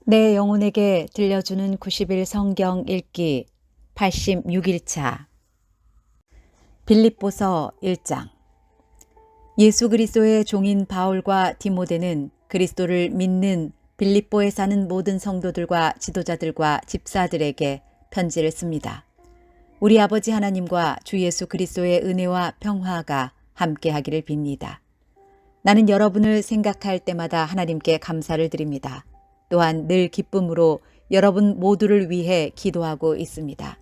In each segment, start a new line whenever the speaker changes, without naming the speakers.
내 영혼에게 들려주는 90일 성경 읽기 86일차 빌립보서 1장. 예수 그리스도의 종인 바울과 디모데는 그리스도를 믿는 빌립보에 사는 모든 성도들과 지도자들과 집사들에게 편지를 씁니다. 우리 아버지 하나님과 주 예수 그리스도의 은혜와 평화가 함께하기를 빕니다. 나는 여러분을 생각할 때마다 하나님께 감사를 드립니다. 또한 늘 기쁨으로 여러분 모두를 위해 기도하고 있습니다.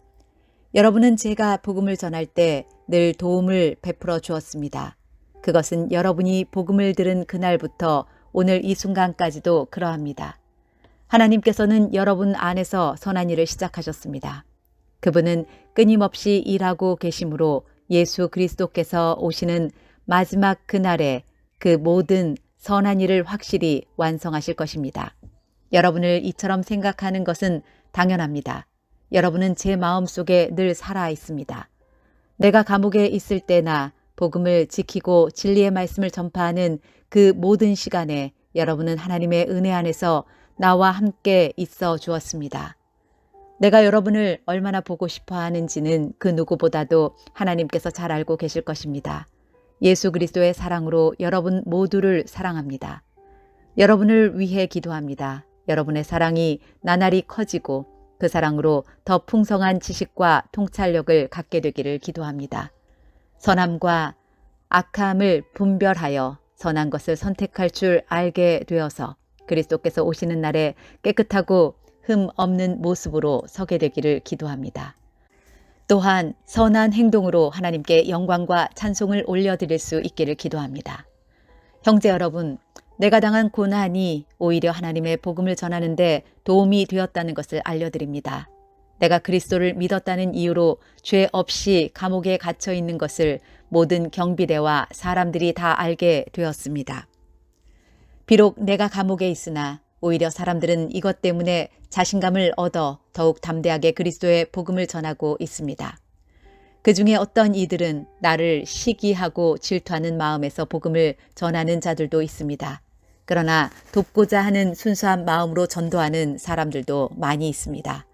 여러분은 제가 복음을 전할 때 늘 도움을 베풀어 주었습니다. 그것은 여러분이 복음을 들은 그날부터 오늘 이 순간까지도 그러합니다. 하나님께서는 여러분 안에서 선한 일을 시작하셨습니다. 그분은 끊임없이 일하고 계시므로 예수 그리스도께서 오시는 마지막 그날에 그 모든 선한 일을 확실히 완성하실 것입니다. 여러분을 이처럼 생각하는 것은 당연합니다. 여러분은 제 마음속에 늘 살아 있습니다. 내가 감옥에 있을 때나 복음을 지키고 진리의 말씀을 전파하는 그 모든 시간에 여러분은 하나님의 은혜 안에서 나와 함께 있어 주었습니다. 내가 여러분을 얼마나 보고 싶어 하는지는 그 누구보다도 하나님께서 잘 알고 계실 것입니다. 예수 그리스도의 사랑으로 여러분 모두를 사랑합니다. 여러분을 위해 기도합니다. 여러분의 사랑이 나날이 커지고 그 사랑으로 더 풍성한 지식과 통찰력을 갖게 되기를 기도합니다. 선함과 악함을 분별하여 선한 것을 선택할 줄 알게 되어서 그리스도께서 오시는 날에 깨끗하고 흠 없는 모습으로 서게 되기를 기도합니다. 또한 선한 행동으로 하나님께 영광과 찬송을 올려드릴 수 있기를 기도합니다. 형제 여러분, 내가 당한 고난이 오히려 하나님의 복음을 전하는 데 도움이 되었다는 것을 알려드립니다. 내가 그리스도를 믿었다는 이유로 죄 없이 감옥에 갇혀 있는 것을 모든 경비대와 사람들이 다 알게 되었습니다. 비록 내가 감옥에 있으나 오히려 사람들은 이것 때문에 자신감을 얻어 더욱 담대하게 그리스도의 복음을 전하고 있습니다. 그 중에 어떤 이들은 나를 시기하고 질투하는 마음에서 복음을 전하는 자들도 있습니다. 그러나 돕고자 하는 순수한 마음으로 전도하는 사람들도 많이 있습니다.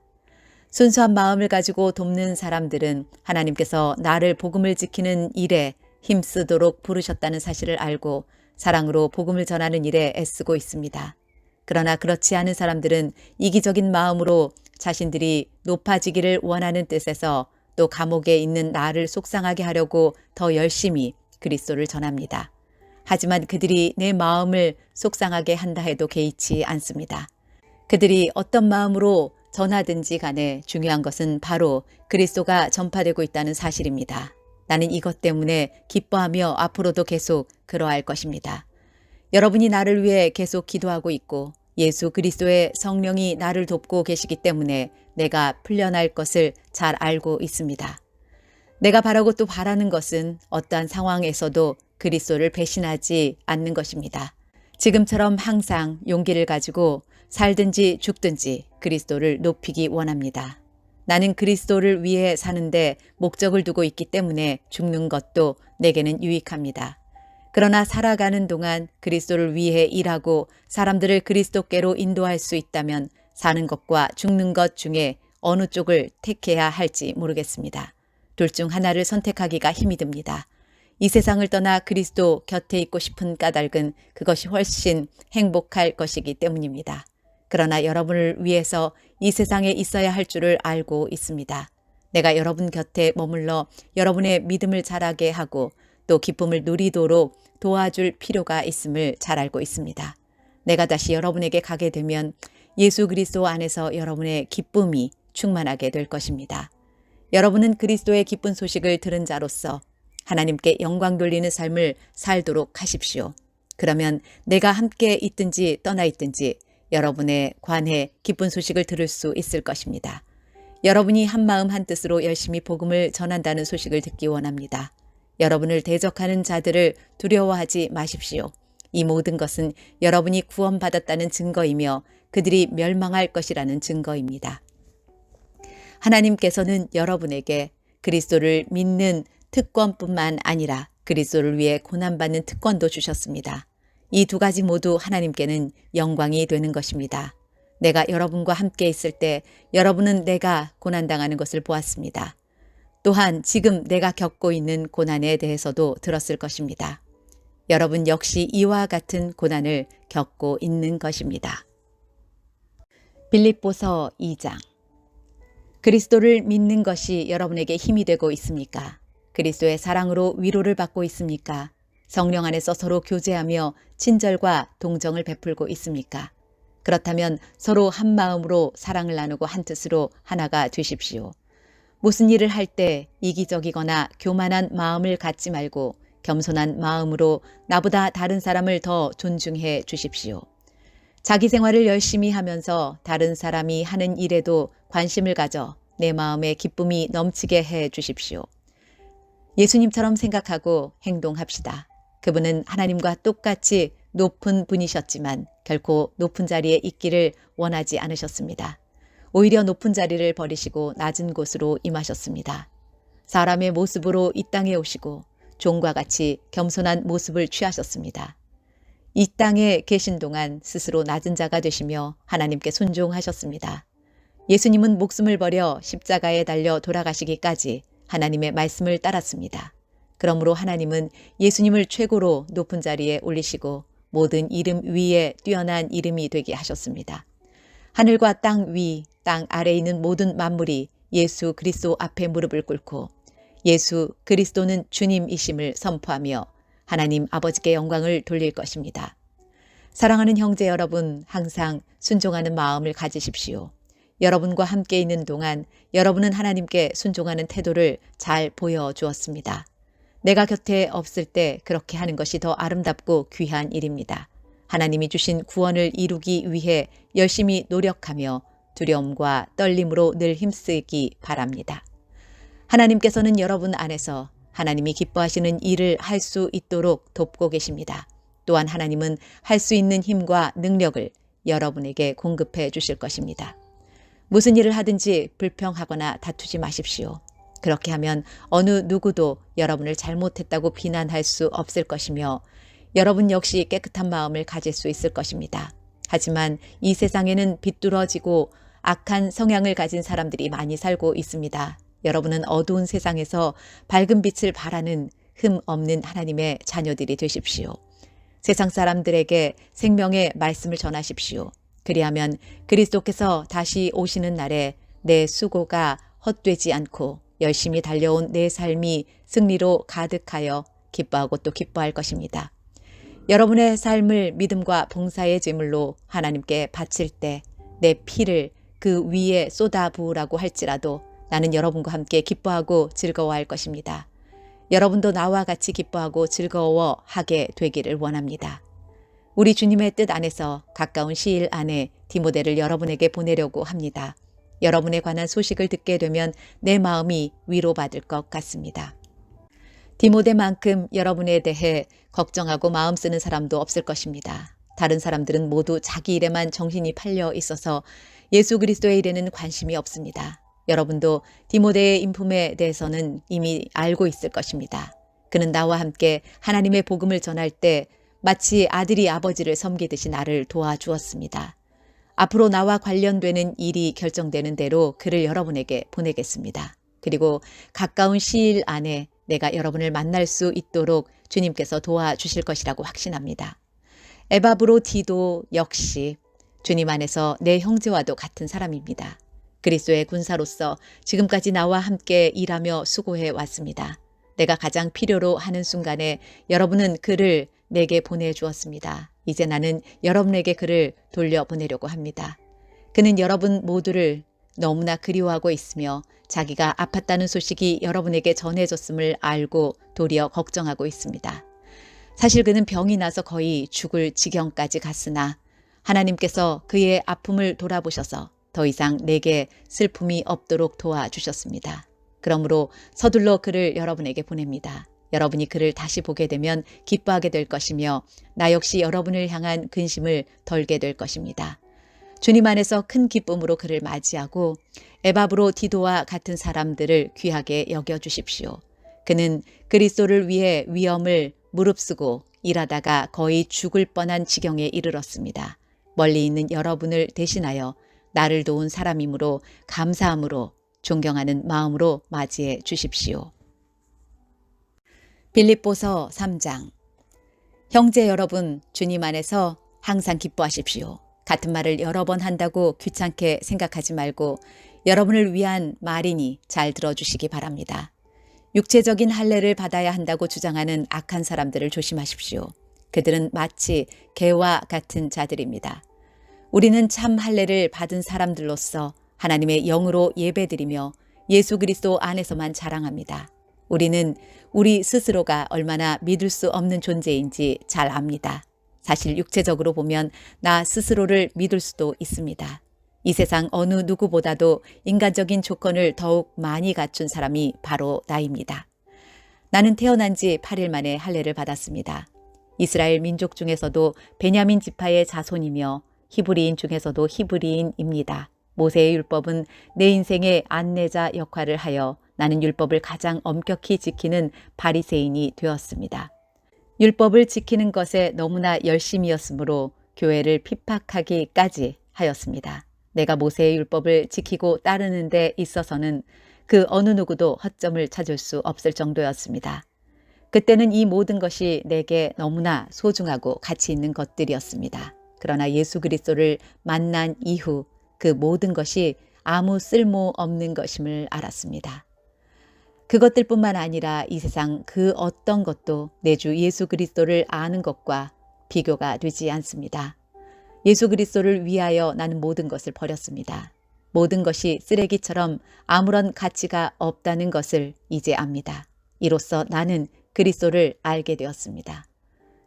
순수한 마음을 가지고 돕는 사람들은 하나님께서 나를 복음을 지키는 일에 힘쓰도록 부르셨다는 사실을 알고 사랑으로 복음을 전하는 일에 애쓰고 있습니다. 그러나 그렇지 않은 사람들은 이기적인 마음으로 자신들이 높아지기를 원하는 뜻에서 또 감옥에 있는 나를 속상하게 하려고 더 열심히 그리스도를 전합니다. 하지만 그들이 내 마음을 속상하게 한다 해도 개의치 않습니다. 그들이 어떤 마음으로 전하든지 간에 중요한 것은 바로 그리스도가 전파되고 있다는 사실입니다. 나는 이것 때문에 기뻐하며 앞으로도 계속 그러할 것입니다. 여러분이 나를 위해 계속 기도하고 있고 예수 그리스도의 성령이 나를 돕고 계시기 때문에 내가 풀려날 것을 잘 알고 있습니다. 내가 바라고 또 바라는 것은 어떠한 상황에서도 그리스도를 배신하지 않는 것입니다. 지금처럼 항상 용기를 가지고 살든지 죽든지 그리스도를 높이기 원합니다. 나는 그리스도를 위해 사는데 목적을 두고 있기 때문에 죽는 것도 내게는 유익합니다. 그러나 살아가는 동안 그리스도를 위해 일하고 사람들을 그리스도께로 인도할 수 있다면 사는 것과 죽는 것 중에 어느 쪽을 택해야 할지 모르겠습니다. 둘 중 하나를 선택하기가 힘이 듭니다. 이 세상을 떠나 그리스도 곁에 있고 싶은 까닭은 그것이 훨씬 행복할 것이기 때문입니다. 그러나 여러분을 위해서 이 세상에 있어야 할 줄을 알고 있습니다. 내가 여러분 곁에 머물러 여러분의 믿음을 자라게 하고 또 기쁨을 누리도록 도와줄 필요가 있음을 잘 알고 있습니다. 내가 다시 여러분에게 가게 되면 예수 그리스도 안에서 여러분의 기쁨이 충만하게 될 것입니다. 여러분은 그리스도의 기쁜 소식을 들은 자로서 하나님께 영광 돌리는 삶을 살도록 하십시오. 그러면 내가 함께 있든지 떠나 있든지 여러분에 관해 기쁜 소식을 들을 수 있을 것입니다. 여러분이 한마음 한뜻으로 열심히 복음을 전한다는 소식을 듣기 원합니다. 여러분을 대적하는 자들을 두려워하지 마십시오. 이 모든 것은 여러분이 구원받았다는 증거이며 그들이 멸망할 것이라는 증거입니다. 하나님께서는 여러분에게 그리스도를 믿는 특권뿐만 아니라 그리스도를 위해 고난받는 특권도 주셨습니다. 이 두 가지 모두 하나님께는 영광이 되는 것입니다. 내가 여러분과 함께 있을 때 여러분은 내가 고난당하는 것을 보았습니다. 또한 지금 내가 겪고 있는 고난에 대해서도 들었을 것입니다. 여러분 역시 이와 같은 고난을 겪고 있는 것입니다. 빌립보서 2장. 그리스도를 믿는 것이 여러분에게 힘이 되고 있습니까? 그리스도의 사랑으로 위로를 받고 있습니까? 성령 안에서 서로 교제하며 친절과 동정을 베풀고 있습니까? 그렇다면 서로 한 마음으로 사랑을 나누고 한 뜻으로 하나가 되십시오. 무슨 일을 할 때 이기적이거나 교만한 마음을 갖지 말고 겸손한 마음으로 나보다 다른 사람을 더 존중해 주십시오. 자기 생활을 열심히 하면서 다른 사람이 하는 일에도 관심을 가져 내 마음에 기쁨이 넘치게 해 주십시오. 예수님처럼 생각하고 행동합시다. 그분은 하나님과 똑같이 높은 분이셨지만 결코 높은 자리에 있기를 원하지 않으셨습니다. 오히려 높은 자리를 버리시고 낮은 곳으로 임하셨습니다. 사람의 모습으로 이 땅에 오시고 종과 같이 겸손한 모습을 취하셨습니다. 이 땅에 계신 동안 스스로 낮은 자가 되시며 하나님께 순종하셨습니다. 예수님은 목숨을 버려 십자가에 달려 돌아가시기까지 하나님의 말씀을 따랐습니다. 그러므로 하나님은 예수님을 최고로 높은 자리에 올리시고 모든 이름 위에 뛰어난 이름이 되게 하셨습니다. 하늘과 땅 위, 땅 아래에 있는 모든 만물이 예수 그리스도 앞에 무릎을 꿇고 예수 그리스도는 주님이심을 선포하며 하나님 아버지께 영광을 돌릴 것입니다. 사랑하는 형제 여러분, 항상 순종하는 마음을 가지십시오. 여러분과 함께 있는 동안 여러분은 하나님께 순종하는 태도를 잘 보여주었습니다. 내가 곁에 없을 때 그렇게 하는 것이 더 아름답고 귀한 일입니다. 하나님이 주신 구원을 이루기 위해 열심히 노력하며 두려움과 떨림으로 늘 힘쓰기 바랍니다. 하나님께서는 여러분 안에서 하나님이 기뻐하시는 일을 할 수 있도록 돕고 계십니다. 또한 하나님은 할 수 있는 힘과 능력을 여러분에게 공급해 주실 것입니다. 무슨 일을 하든지 불평하거나 다투지 마십시오. 그렇게 하면 어느 누구도 여러분을 잘못했다고 비난할 수 없을 것이며 여러분 역시 깨끗한 마음을 가질 수 있을 것입니다. 하지만 이 세상에는 비뚤어지고 악한 성향을 가진 사람들이 많이 살고 있습니다. 여러분은 어두운 세상에서 밝은 빛을 발하는 흠 없는 하나님의 자녀들이 되십시오. 세상 사람들에게 생명의 말씀을 전하십시오. 그리하면 그리스도께서 다시 오시는 날에 내 수고가 헛되지 않고 열심히 달려온 내 삶이 승리로 가득하여 기뻐하고 또 기뻐할 것입니다. 여러분의 삶을 믿음과 봉사의 제물로 하나님께 바칠 때 내 피를 그 위에 쏟아 부으라고 할지라도 나는 여러분과 함께 기뻐하고 즐거워할 것입니다. 여러분도 나와 같이 기뻐하고 즐거워하게 되기를 원합니다. 우리 주님의 뜻 안에서 가까운 시일 안에 디모데를 여러분에게 보내려고 합니다. 여러분에 관한 소식을 듣게 되면 내 마음이 위로받을 것 같습니다. 디모데만큼 여러분에 대해 걱정하고 마음 쓰는 사람도 없을 것입니다. 다른 사람들은 모두 자기 일에만 정신이 팔려 있어서 예수 그리스도의 일에는 관심이 없습니다. 여러분도 디모데의 인품에 대해서는 이미 알고 있을 것입니다. 그는 나와 함께 하나님의 복음을 전할 때 마치 아들이 아버지를 섬기듯이 나를 도와주었습니다. 앞으로 나와 관련되는 일이 결정되는 대로 그를 여러분에게 보내겠습니다. 그리고 가까운 시일 안에 내가 여러분을 만날 수 있도록 주님께서 도와주실 것이라고 확신합니다. 에바브로디도 역시 주님 안에서 내 형제와도 같은 사람입니다. 그리스도의 군사로서 지금까지 나와 함께 일하며 수고해 왔습니다. 내가 가장 필요로 하는 순간에 여러분은 그를 내게 보내주었습니다. 이제 나는 여러분에게 그를 돌려보내려고 합니다. 그는 여러분 모두를 너무나 그리워하고 있으며 자기가 아팠다는 소식이 여러분에게 전해졌음을 알고 도리어 걱정하고 있습니다. 사실 그는 병이 나서 거의 죽을 지경까지 갔으나 하나님께서 그의 아픔을 돌아보셔서 더 이상 내게 슬픔이 없도록 도와주셨습니다. 그러므로 서둘러 그를 여러분에게 보냅니다. 여러분이 그를 다시 보게 되면 기뻐하게 될 것이며 나 역시 여러분을 향한 근심을 덜게 될 것입니다. 주님 안에서 큰 기쁨으로 그를 맞이하고 에바브로디도와 같은 사람들을 귀하게 여겨주십시오. 그는 그리스도를 위해 위험을 무릅쓰고 일하다가 거의 죽을 뻔한 지경에 이르렀습니다. 멀리 있는 여러분을 대신하여 나를 도운 사람이므로 감사함으로 존경하는 마음으로 맞이해 주십시오. 빌립보서 3장. 형제 여러분, 주님 안에서 항상 기뻐하십시오. 같은 말을 여러 번 한다고 귀찮게 생각하지 말고 여러분을 위한 말이니 잘 들어주시기 바랍니다. 육체적인 할례를 받아야 한다고 주장하는 악한 사람들을 조심하십시오. 그들은 마치 개와 같은 자들입니다. 우리는 참 할례를 받은 사람들로서 하나님의 영으로 예배드리며 예수 그리스도 안에서만 자랑합니다. 우리는 우리 스스로가 얼마나 믿을 수 없는 존재인지 잘 압니다. 사실 육체적으로 보면 나 스스로를 믿을 수도 있습니다. 이 세상 어느 누구보다도 인간적인 조건을 더욱 많이 갖춘 사람이 바로 나입니다. 나는 태어난 지 8일 만에 할례를 받았습니다. 이스라엘 민족 중에서도 베냐민 지파의 자손이며 히브리인 중에서도 히브리인입니다. 모세의 율법은 내 인생의 안내자 역할을 하여 나는 율법을 가장 엄격히 지키는 바리새인이 되었습니다. 율법을 지키는 것에 너무나 열심이었으므로 교회를 핍박하기까지 하였습니다. 내가 모세의 율법을 지키고 따르는 데 있어서는 그 어느 누구도 허점을 찾을 수 없을 정도였습니다. 그때는 이 모든 것이 내게 너무나 소중하고 가치 있는 것들이었습니다. 그러나 예수 그리스도를 만난 이후 그 모든 것이 아무 쓸모 없는 것임을 알았습니다. 그것들뿐만 아니라 이 세상 그 어떤 것도 내 주 예수 그리스도를 아는 것과 비교가 되지 않습니다. 예수 그리스도를 위하여 나는 모든 것을 버렸습니다. 모든 것이 쓰레기처럼 아무런 가치가 없다는 것을 이제 압니다. 이로써 나는 그리스도를 알게 되었습니다.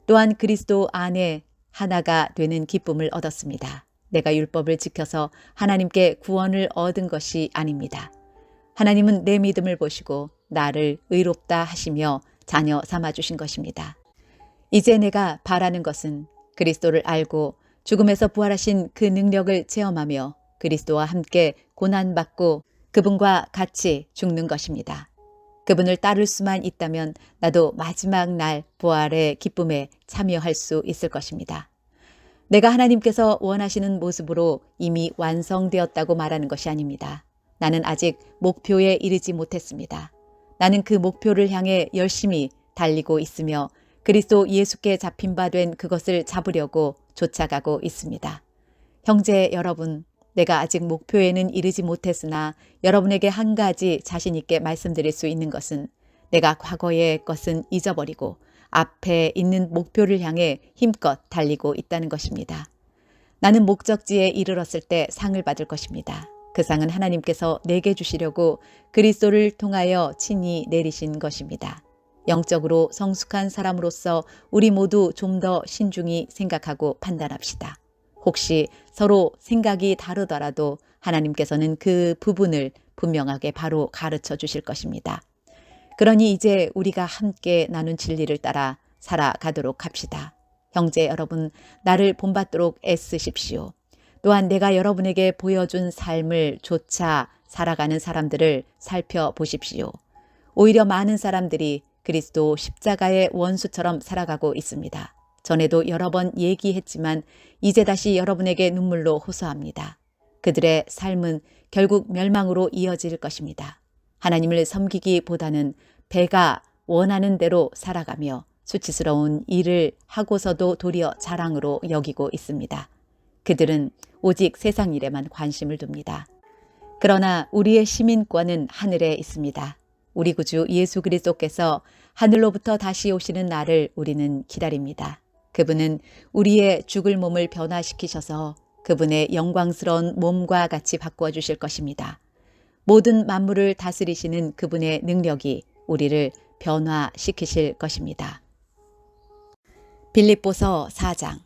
또한 그리스도 안에 하나가 되는 기쁨을 얻었습니다. 내가 율법을 지켜서 하나님께 구원을 얻은 것이 아닙니다. 하나님은 내 믿음을 보시고 나를 의롭다 하시며 자녀 삼아주신 것입니다. 이제 내가 바라는 것은 그리스도를 알고 죽음에서 부활하신 그 능력을 체험하며 그리스도와 함께 고난받고 그분과 같이 죽는 것입니다. 그분을 따를 수만 있다면 나도 마지막 날 부활의 기쁨에 참여할 수 있을 것입니다. 내가 하나님께서 원하시는 모습으로 이미 완성되었다고 말하는 것이 아닙니다. 나는 아직 목표에 이르지 못했습니다. 나는 그 목표를 향해 열심히 달리고 있으며 그리스도 예수께 잡힌 바 된 그것을 잡으려고 쫓아가고 있습니다. 형제 여러분, 내가 아직 목표에는 이르지 못했으나 여러분에게 한 가지 자신 있게 말씀드릴 수 있는 것은 내가 과거의 것은 잊어버리고 앞에 있는 목표를 향해 힘껏 달리고 있다는 것입니다. 나는 목적지에 이르렀을 때 상을 받을 것입니다. 그 상은 하나님께서 내게 주시려고 그리스도를 통하여 친히 내리신 것입니다. 영적으로 성숙한 사람으로서 우리 모두 좀 더 신중히 생각하고 판단합시다. 혹시 서로 생각이 다르더라도 하나님께서는 그 부분을 분명하게 바로 가르쳐 주실 것입니다. 그러니 이제 우리가 함께 나눈 진리를 따라 살아가도록 합시다. 형제 여러분, 나를 본받도록 애쓰십시오. 또한 내가 여러분에게 보여준 삶을 조차 살아가는 사람들을 살펴보십시오. 오히려 많은 사람들이 그리스도 십자가의 원수처럼 살아가고 있습니다. 전에도 여러 번 얘기했지만 이제 다시 여러분에게 눈물로 호소합니다. 그들의 삶은 결국 멸망으로 이어질 것입니다. 하나님을 섬기기보다는 배가 원하는 대로 살아가며 수치스러운 일을 하고서도 도리어 자랑으로 여기고 있습니다. 그들은 오직 세상 일에만 관심을 둡니다. 그러나 우리의 시민권은 하늘에 있습니다. 우리 구주 예수 그리스도께서 하늘로부터 다시 오시는 날을 우리는 기다립니다. 그분은 우리의 죽을 몸을 변화시키셔서 그분의 영광스러운 몸과 같이 바꾸어 주실 것입니다. 모든 만물을 다스리시는 그분의 능력이 우리를 변화시키실 것입니다. 빌립보서 4장.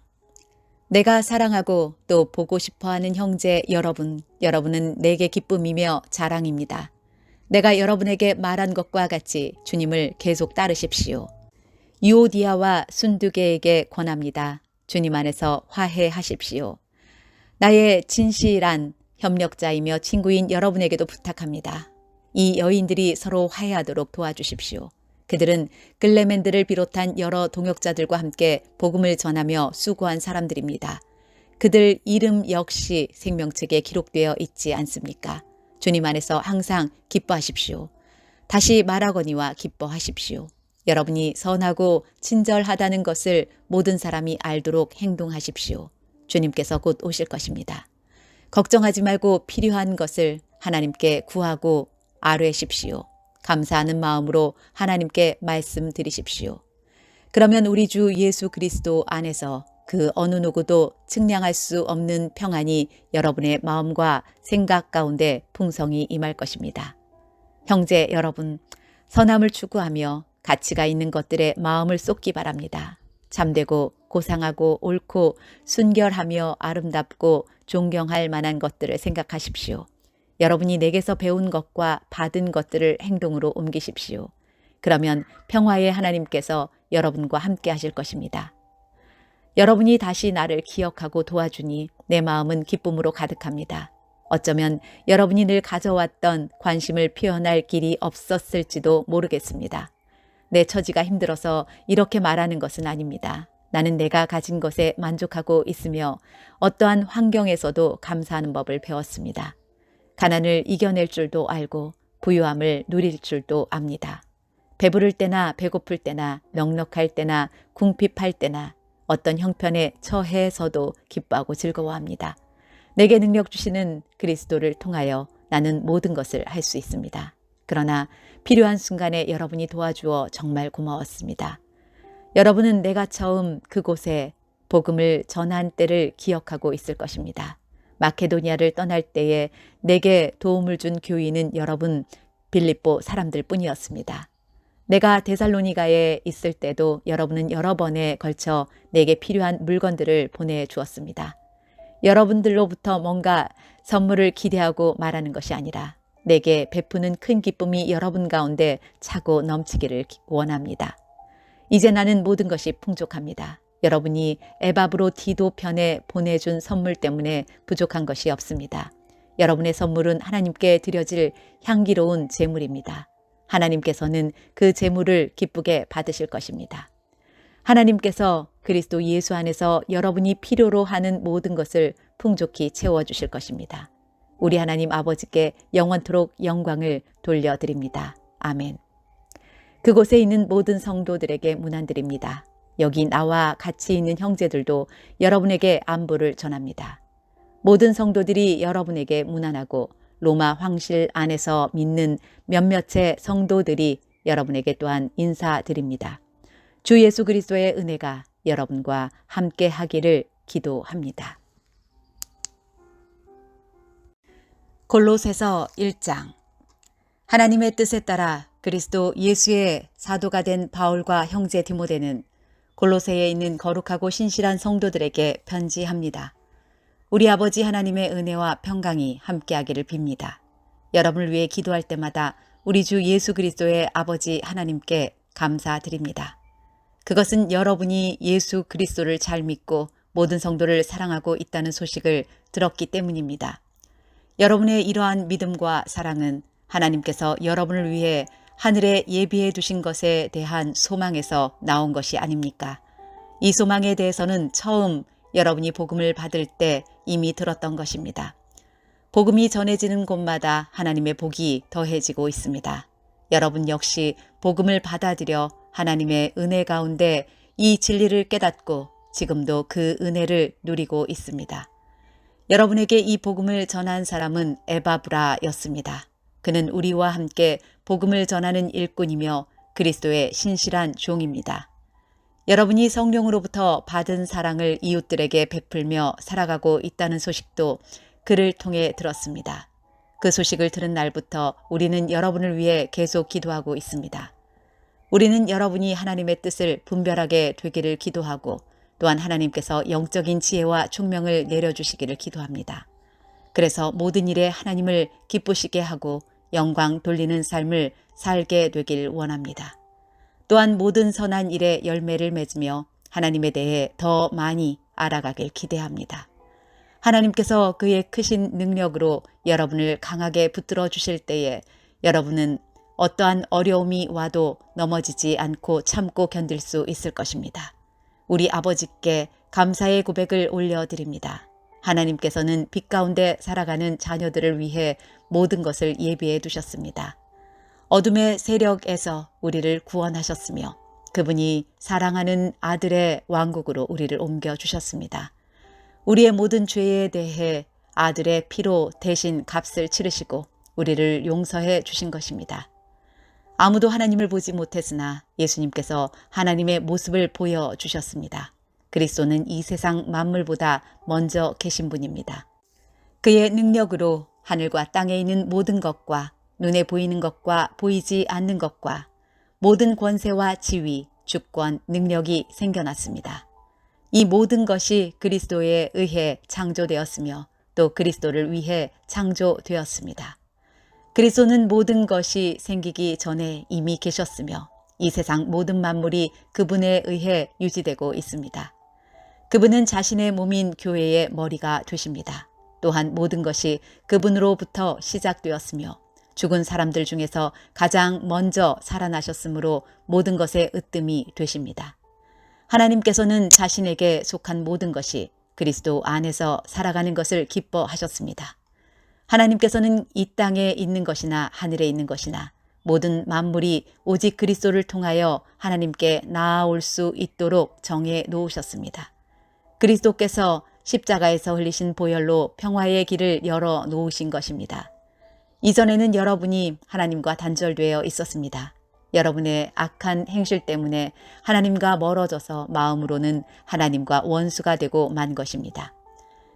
내가 사랑하고 또 보고 싶어하는 형제 여러분, 여러분은 내게 기쁨이며 자랑입니다. 내가 여러분에게 말한 것과 같이 주님을 계속 따르십시오. 유오디아와 순두계에게 권합니다. 주님 안에서 화해하십시오. 나의 진실한 협력자이며 친구인 여러분에게도 부탁합니다. 이 여인들이 서로 화해하도록 도와주십시오. 그들은 글레멘드를 비롯한 여러 동역자들과 함께 복음을 전하며 수고한 사람들입니다. 그들 이름 역시 생명책에 기록되어 있지 않습니까? 주님 안에서 항상 기뻐하십시오. 다시 말하거니와 기뻐하십시오. 여러분이 선하고 친절하다는 것을 모든 사람이 알도록 행동하십시오. 주님께서 곧 오실 것입니다. 걱정하지 말고 필요한 것을 하나님께 구하고 아뢰십시오. 감사하는 마음으로 하나님께 말씀드리십시오. 그러면 우리 주 예수 그리스도 안에서 그 어느 누구도 측량할 수 없는 평안이 여러분의 마음과 생각 가운데 풍성히 임할 것입니다. 형제 여러분, 선함을 추구하며 가치가 있는 것들에 마음을 쏟기 바랍니다. 참되고 고상하고 옳고 순결하며 아름답고 존경할 만한 것들을 생각하십시오. 여러분이 내게서 배운 것과 받은 것들을 행동으로 옮기십시오. 그러면 평화의 하나님께서 여러분과 함께 하실 것입니다. 여러분이 다시 나를 기억하고 도와주니 내 마음은 기쁨으로 가득합니다. 어쩌면 여러분이 늘 가져왔던 관심을 표현할 길이 없었을지도 모르겠습니다. 내 처지가 힘들어서 이렇게 말하는 것은 아닙니다. 나는 내가 가진 것에 만족하고 있으며 어떠한 환경에서도 감사하는 법을 배웠습니다. 가난을 이겨낼 줄도 알고 부유함을 누릴 줄도 압니다. 배부를 때나 배고플 때나 넉넉할 때나 궁핍할 때나 어떤 형편에 처해서도 기뻐하고 즐거워합니다. 내게 능력 주시는 그리스도를 통하여 나는 모든 것을 할 수 있습니다. 그러나 필요한 순간에 여러분이 도와주어 정말 고마웠습니다. 여러분은 내가 처음 그곳에 복음을 전한 때를 기억하고 있을 것입니다. 마케도니아를 떠날 때에 내게 도움을 준 교인은 여러분 빌립보 사람들 뿐이었습니다. 내가 데살로니가에 있을 때도 여러분은 여러 번에 걸쳐 내게 필요한 물건들을 보내주었습니다. 여러분들로부터 뭔가 선물을 기대하고 말하는 것이 아니라 내게 베푸는 큰 기쁨이 여러분 가운데 차고 넘치기를 원합니다. 이제 나는 모든 것이 풍족합니다. 여러분이 에바브로디도 편에 보내준 선물 때문에 부족한 것이 없습니다. 여러분의 선물은 하나님께 드려질 향기로운 제물입니다. 하나님께서는 그 제물을 기쁘게 받으실 것입니다. 하나님께서 그리스도 예수 안에서 여러분이 필요로 하는 모든 것을 풍족히 채워주실 것입니다. 우리 하나님 아버지께 영원토록 영광을 돌려드립니다. 아멘. 그곳에 있는 모든 성도들에게 문안드립니다. 여기 나와 같이 있는 형제들도 여러분에게 안부를 전합니다. 모든 성도들이 여러분에게 문안하고 로마 황실 안에서 믿는 몇몇의 성도들이 여러분에게 또한 인사드립니다. 주 예수 그리스도의 은혜가 여러분과 함께 하기를 기도합니다. 골로새서 1장. 하나님의 뜻에 따라 그리스도 예수의 사도가 된 바울과 형제 디모데는 골로새에 있는 거룩하고 신실한 성도들에게 편지합니다. 우리 아버지 하나님의 은혜와 평강이 함께하기를 빕니다. 여러분을 위해 기도할 때마다 우리 주 예수 그리스도의 아버지 하나님께 감사드립니다. 그것은 여러분이 예수 그리스도를 잘 믿고 모든 성도를 사랑하고 있다는 소식을 들었기 때문입니다. 여러분의 이러한 믿음과 사랑은 하나님께서 여러분을 위해 하늘에 예비해 두신 것에 대한 소망에서 나온 것이 아닙니까? 이 소망에 대해서는 처음 여러분이 복음을 받을 때 이미 들었던 것입니다. 복음이 전해지는 곳마다 하나님의 복이 더해지고 있습니다. 여러분 역시 복음을 받아들여 하나님의 은혜 가운데 이 진리를 깨닫고 지금도 그 은혜를 누리고 있습니다. 여러분에게 이 복음을 전한 사람은 에바브라였습니다. 그는 우리와 함께 복음을 전하는 일꾼이며 그리스도의 신실한 종입니다. 여러분이 성령으로부터 받은 사랑을 이웃들에게 베풀며 살아가고 있다는 소식도 그를 통해 들었습니다. 그 소식을 들은 날부터 우리는 여러분을 위해 계속 기도하고 있습니다. 우리는 여러분이 하나님의 뜻을 분별하게 되기를 기도하고 또한 하나님께서 영적인 지혜와 총명을 내려주시기를 기도합니다. 그래서 모든 일에 하나님을 기쁘시게 하고 영광 돌리는 삶을 살게 되길 원합니다. 또한 모든 선한 일에 열매를 맺으며 하나님에 대해 더 많이 알아가길 기대합니다. 하나님께서 그의 크신 능력으로 여러분을 강하게 붙들어 주실 때에 여러분은 어떠한 어려움이 와도 넘어지지 않고 참고 견딜 수 있을 것입니다. 우리 아버지께 감사의 고백을 올려드립니다. 하나님께서는 빛 가운데 살아가는 자녀들을 위해 모든 것을 예비해 두셨습니다. 어둠의 세력에서 우리를 구원하셨으며 그분이 사랑하는 아들의 왕국으로 우리를 옮겨주셨습니다. 우리의 모든 죄에 대해 아들의 피로 대신 값을 치르시고 우리를 용서해 주신 것입니다. 아무도 하나님을 보지 못했으나 예수님께서 하나님의 모습을 보여주셨습니다. 그리스도는 이 세상 만물보다 먼저 계신 분입니다. 그의 능력으로 하늘과 땅에 있는 모든 것과 눈에 보이는 것과 보이지 않는 것과 모든 권세와 지위, 주권, 능력이 생겨났습니다. 이 모든 것이 그리스도에 의해 창조되었으며 또 그리스도를 위해 창조되었습니다. 그리스도는 모든 것이 생기기 전에 이미 계셨으며 이 세상 모든 만물이 그분에 의해 유지되고 있습니다. 그분은 자신의 몸인 교회의 머리가 되십니다. 또한 모든 것이 그분으로부터 시작되었으며 죽은 사람들 중에서 가장 먼저 살아나셨으므로 모든 것의 으뜸이 되십니다. 하나님께서는 자신에게 속한 모든 것이 그리스도 안에서 살아가는 것을 기뻐하셨습니다. 하나님께서는 이 땅에 있는 것이나 하늘에 있는 것이나 모든 만물이 오직 그리스도를 통하여 하나님께 나아올 수 있도록 정해 놓으셨습니다. 그리스도께서 십자가에서 흘리신 보혈로 평화의 길을 열어 놓으신 것입니다. 이전에는 여러분이 하나님과 단절되어 있었습니다. 여러분의 악한 행실 때문에 하나님과 멀어져서 마음으로는 하나님과 원수가 되고 만 것입니다.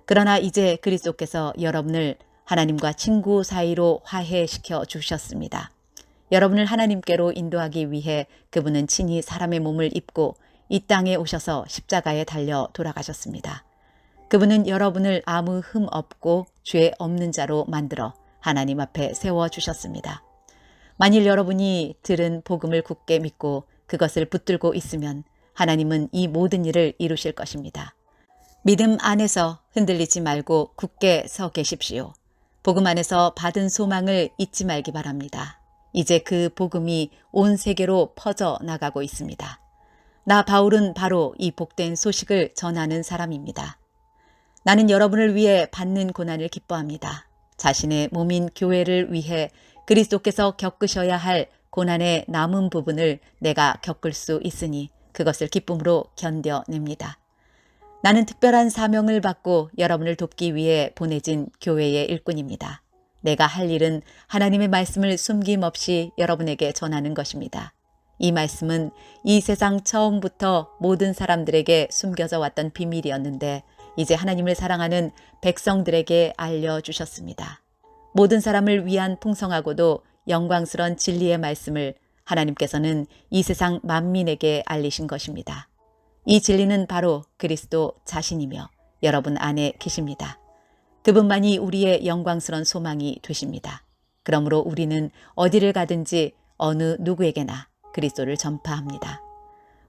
그러나 이제 그리스도께서 여러분을 하나님과 친구 사이로 화해시켜 주셨습니다. 여러분을 하나님께로 인도하기 위해 그분은 친히 사람의 몸을 입고 이 땅에 오셔서 십자가에 달려 돌아가셨습니다. 그분은 여러분을 아무 흠 없고 죄 없는 자로 만들어 하나님 앞에 세워주셨습니다. 만일 여러분이 들은 복음을 굳게 믿고 그것을 붙들고 있으면 하나님은 이 모든 일을 이루실 것입니다. 믿음 안에서 흔들리지 말고 굳게 서 계십시오. 복음 안에서 받은 소망을 잊지 말기 바랍니다. 이제 그 복음이 온 세계로 퍼져 나가고 있습니다. 나 바울은 바로 이 복된 소식을 전하는 사람입니다. 나는 여러분을 위해 받는 고난을 기뻐합니다. 자신의 몸인 교회를 위해 그리스도께서 겪으셔야 할 고난의 남은 부분을 내가 겪을 수 있으니 그것을 기쁨으로 견뎌냅니다. 나는 특별한 사명을 받고 여러분을 돕기 위해 보내진 교회의 일꾼입니다. 내가 할 일은 하나님의 말씀을 숨김없이 여러분에게 전하는 것입니다. 이 말씀은 이 세상 처음부터 모든 사람들에게 숨겨져 왔던 비밀이었는데 이제 하나님을 사랑하는 백성들에게 알려주셨습니다. 모든 사람을 위한 풍성하고도 영광스러운 진리의 말씀을 하나님께서는 이 세상 만민에게 알리신 것입니다. 이 진리는 바로 그리스도 자신이며 여러분 안에 계십니다. 그분만이 우리의 영광스러운 소망이 되십니다. 그러므로 우리는 어디를 가든지 어느 누구에게나 그리스도를 전파합니다.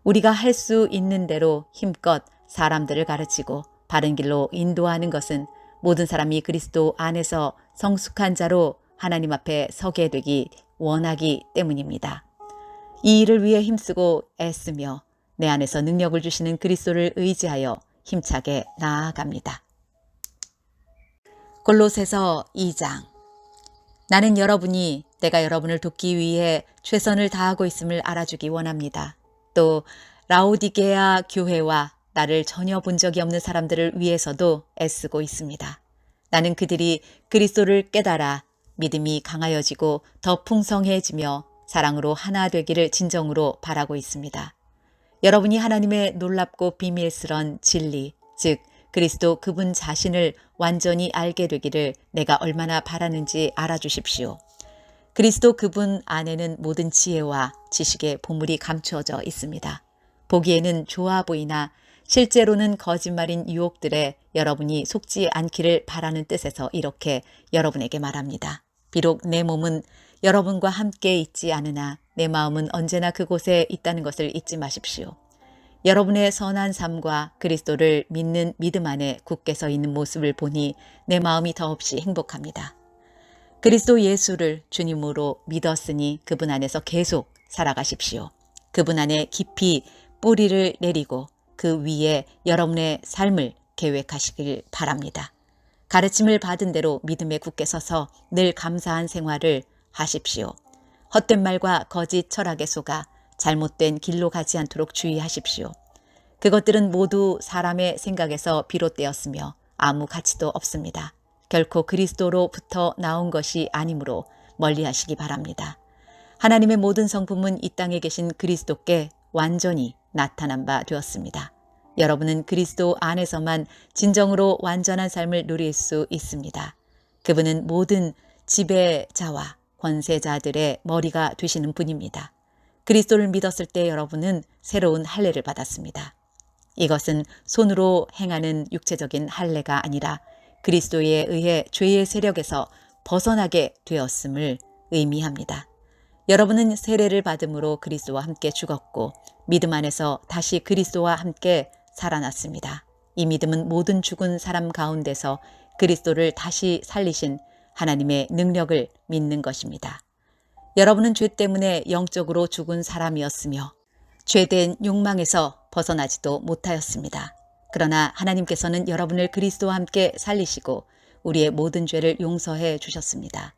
우리가 할 수 있는 대로 힘껏 사람들을 가르치고 바른 길로 인도하는 것은 모든 사람이 그리스도 안에서 성숙한 자로 하나님 앞에 서게 되기 원하기 때문입니다. 이 일을 위해 힘쓰고 애쓰며 내 안에서 능력을 주시는 그리스도를 의지하여 힘차게 나아갑니다. 골로새서 2장. 나는 여러분이 내가 여러분을 돕기 위해 최선을 다하고 있음을 알아주기 원합니다. 또 라오디게아 교회와 나를 전혀 본 적이 없는 사람들을 위해서도 애쓰고 있습니다. 나는 그들이 그리스도를 깨달아 믿음이 강하여지고 더 풍성해지며 사랑으로 하나 되기를 진정으로 바라고 있습니다. 여러분이 하나님의 놀랍고 비밀스런 진리, 즉 그리스도 그분 자신을 완전히 알게 되기를 내가 얼마나 바라는지 알아주십시오. 그리스도 그분 안에는 모든 지혜와 지식의 보물이 감추어져 있습니다. 보기에는 좋아 보이나 실제로는 거짓말인 유혹들에 여러분이 속지 않기를 바라는 뜻에서 이렇게 여러분에게 말합니다. 비록 내 몸은 여러분과 함께 있지 않으나 내 마음은 언제나 그곳에 있다는 것을 잊지 마십시오. 여러분의 선한 삶과 그리스도를 믿는 믿음 안에 굳게 서 있는 모습을 보니 내 마음이 더없이 행복합니다. 그리스도 예수를 주님으로 믿었으니 그분 안에서 계속 살아가십시오. 그분 안에 깊이 뿌리를 내리고 그 위에 여러분의 삶을 계획하시길 바랍니다. 가르침을 받은 대로 믿음에 굳게 서서 늘 감사한 생활을 하십시오. 헛된 말과 거짓 철학에 속아 잘못된 길로 가지 않도록 주의하십시오. 그것들은 모두 사람의 생각에서 비롯되었으며 아무 가치도 없습니다. 결코 그리스도로부터 나온 것이 아니므로 멀리하시기 바랍니다. 하나님의 모든 성품은 이 땅에 계신 그리스도께 완전히 나타난 바 되었습니다. 여러분은 그리스도 안에서만 진정으로 완전한 삶을 누릴 수 있습니다. 그분은 모든 지배자와 권세자들의 머리가 되시는 분입니다. 그리스도를 믿었을 때 여러분은 새로운 할례를 받았습니다. 이것은 손으로 행하는 육체적인 할례가 아니라 그리스도에 의해 죄의 세력에서 벗어나게 되었음을 의미합니다. 여러분은 세례를 받음으로 그리스도와 함께 죽었고 믿음 안에서 다시 그리스도와 함께 살아났습니다. 이 믿음은 모든 죽은 사람 가운데서 그리스도를 다시 살리신 하나님의 능력을 믿는 것입니다. 여러분은 죄 때문에 영적으로 죽은 사람이었으며 죄된 욕망에서 벗어나지도 못하였습니다. 그러나 하나님께서는 여러분을 그리스도와 함께 살리시고 우리의 모든 죄를 용서해 주셨습니다.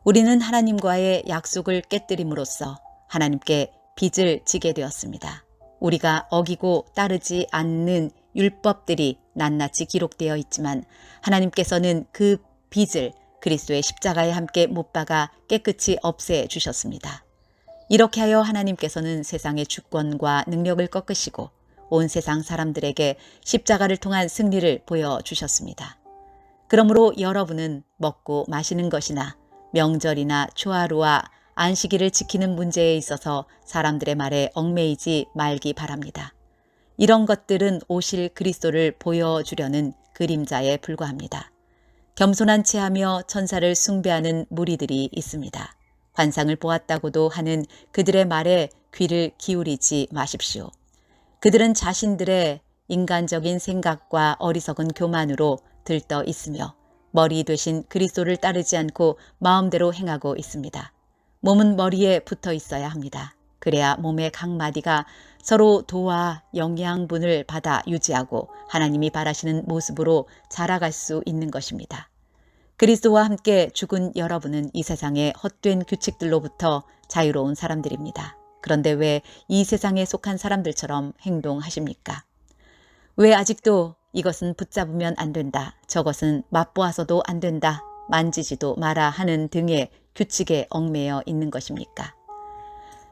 우리는 하나님과의 약속을 깨뜨림으로써 하나님께 빚을 지게 되었습니다. 우리가 어기고 따르지 않는 율법들이 낱낱이 기록되어 있지만 하나님께서는 그 빚을 그리스도의 십자가에 함께 못 박아 깨끗이 없애 주셨습니다. 이렇게 하여 하나님께서는 세상의 주권과 능력을 꺾으시고 온 세상 사람들에게 십자가를 통한 승리를 보여주셨습니다. 그러므로 여러분은 먹고 마시는 것이나 명절이나 초하루와 안식일을 지키는 문제에 있어서 사람들의 말에 얽매이지 말기 바랍니다. 이런 것들은 오실 그리스도를 보여주려는 그림자에 불과합니다. 겸손한 체하며 천사를 숭배하는 무리들이 있습니다. 환상을 보았다고도 하는 그들의 말에 귀를 기울이지 마십시오. 그들은 자신들의 인간적인 생각과 어리석은 교만으로 들떠 있으며 머리 되신 그리스도를 따르지 않고 마음대로 행하고 있습니다. 몸은 머리에 붙어 있어야 합니다. 그래야 몸의 각 마디가 서로 도와 영양분을 받아 유지하고 하나님이 바라시는 모습으로 자라갈 수 있는 것입니다. 그리스도와 함께 죽은 여러분은 이 세상의 헛된 규칙들로부터 자유로운 사람들입니다. 그런데 왜 이 세상에 속한 사람들처럼 행동하십니까? 왜 아직도 이것은 붙잡으면 안 된다, 저것은 맛보아서도 안 된다, 만지지도 마라 하는 등의 규칙에 얽매여 있는 것입니까?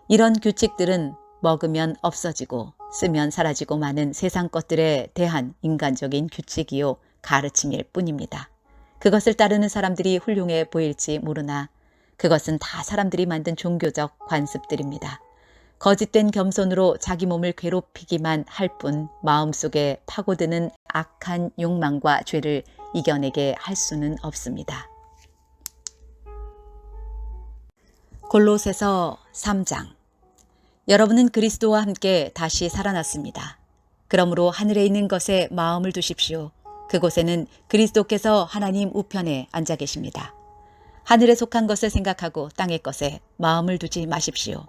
이런 규칙들은 먹으면 없어지고 쓰면 사라지고 마는 세상 것들에 대한 인간적인 규칙이요 가르침일 뿐입니다. 그것을 따르는 사람들이 훌륭해 보일지 모르나 그것은 다 사람들이 만든 종교적 관습들입니다. 거짓된 겸손으로 자기 몸을 괴롭히기만 할 뿐 마음속에 파고드는 악한 욕망과 죄를 이겨내게 할 수는 없습니다. 골로새서 3장. 여러분은 그리스도와 함께 다시 살아났습니다. 그러므로 하늘에 있는 것에 마음을 두십시오. 그곳에는 그리스도께서 하나님 우편에 앉아 계십니다. 하늘에 속한 것을 생각하고 땅의 것에 마음을 두지 마십시오.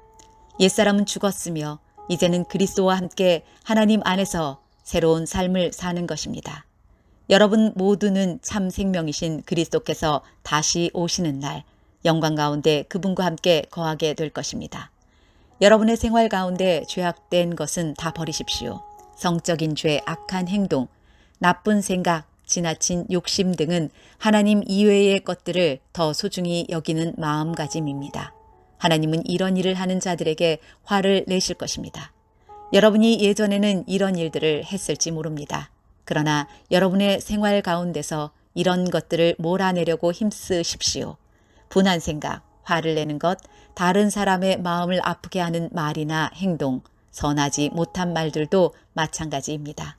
옛사람은 죽었으며 이제는 그리스도와 함께 하나님 안에서 새로운 삶을 사는 것입니다. 여러분 모두는 참 생명이신 그리스도께서 다시 오시는 날 영광 가운데 그분과 함께 거하게 될 것입니다. 여러분의 생활 가운데 죄악된 것은 다 버리십시오. 성적인 죄, 악한 행동, 나쁜 생각, 지나친 욕심 등은 하나님 이외의 것들을 더 소중히 여기는 마음가짐입니다. 하나님은 이런 일을 하는 자들에게 화를 내실 것입니다. 여러분이 예전에는 이런 일들을 했을지 모릅니다. 그러나 여러분의 생활 가운데서 이런 것들을 몰아내려고 힘쓰십시오. 분한 생각, 화를 내는 것, 다른 사람의 마음을 아프게 하는 말이나 행동, 선하지 못한 말들도 마찬가지입니다.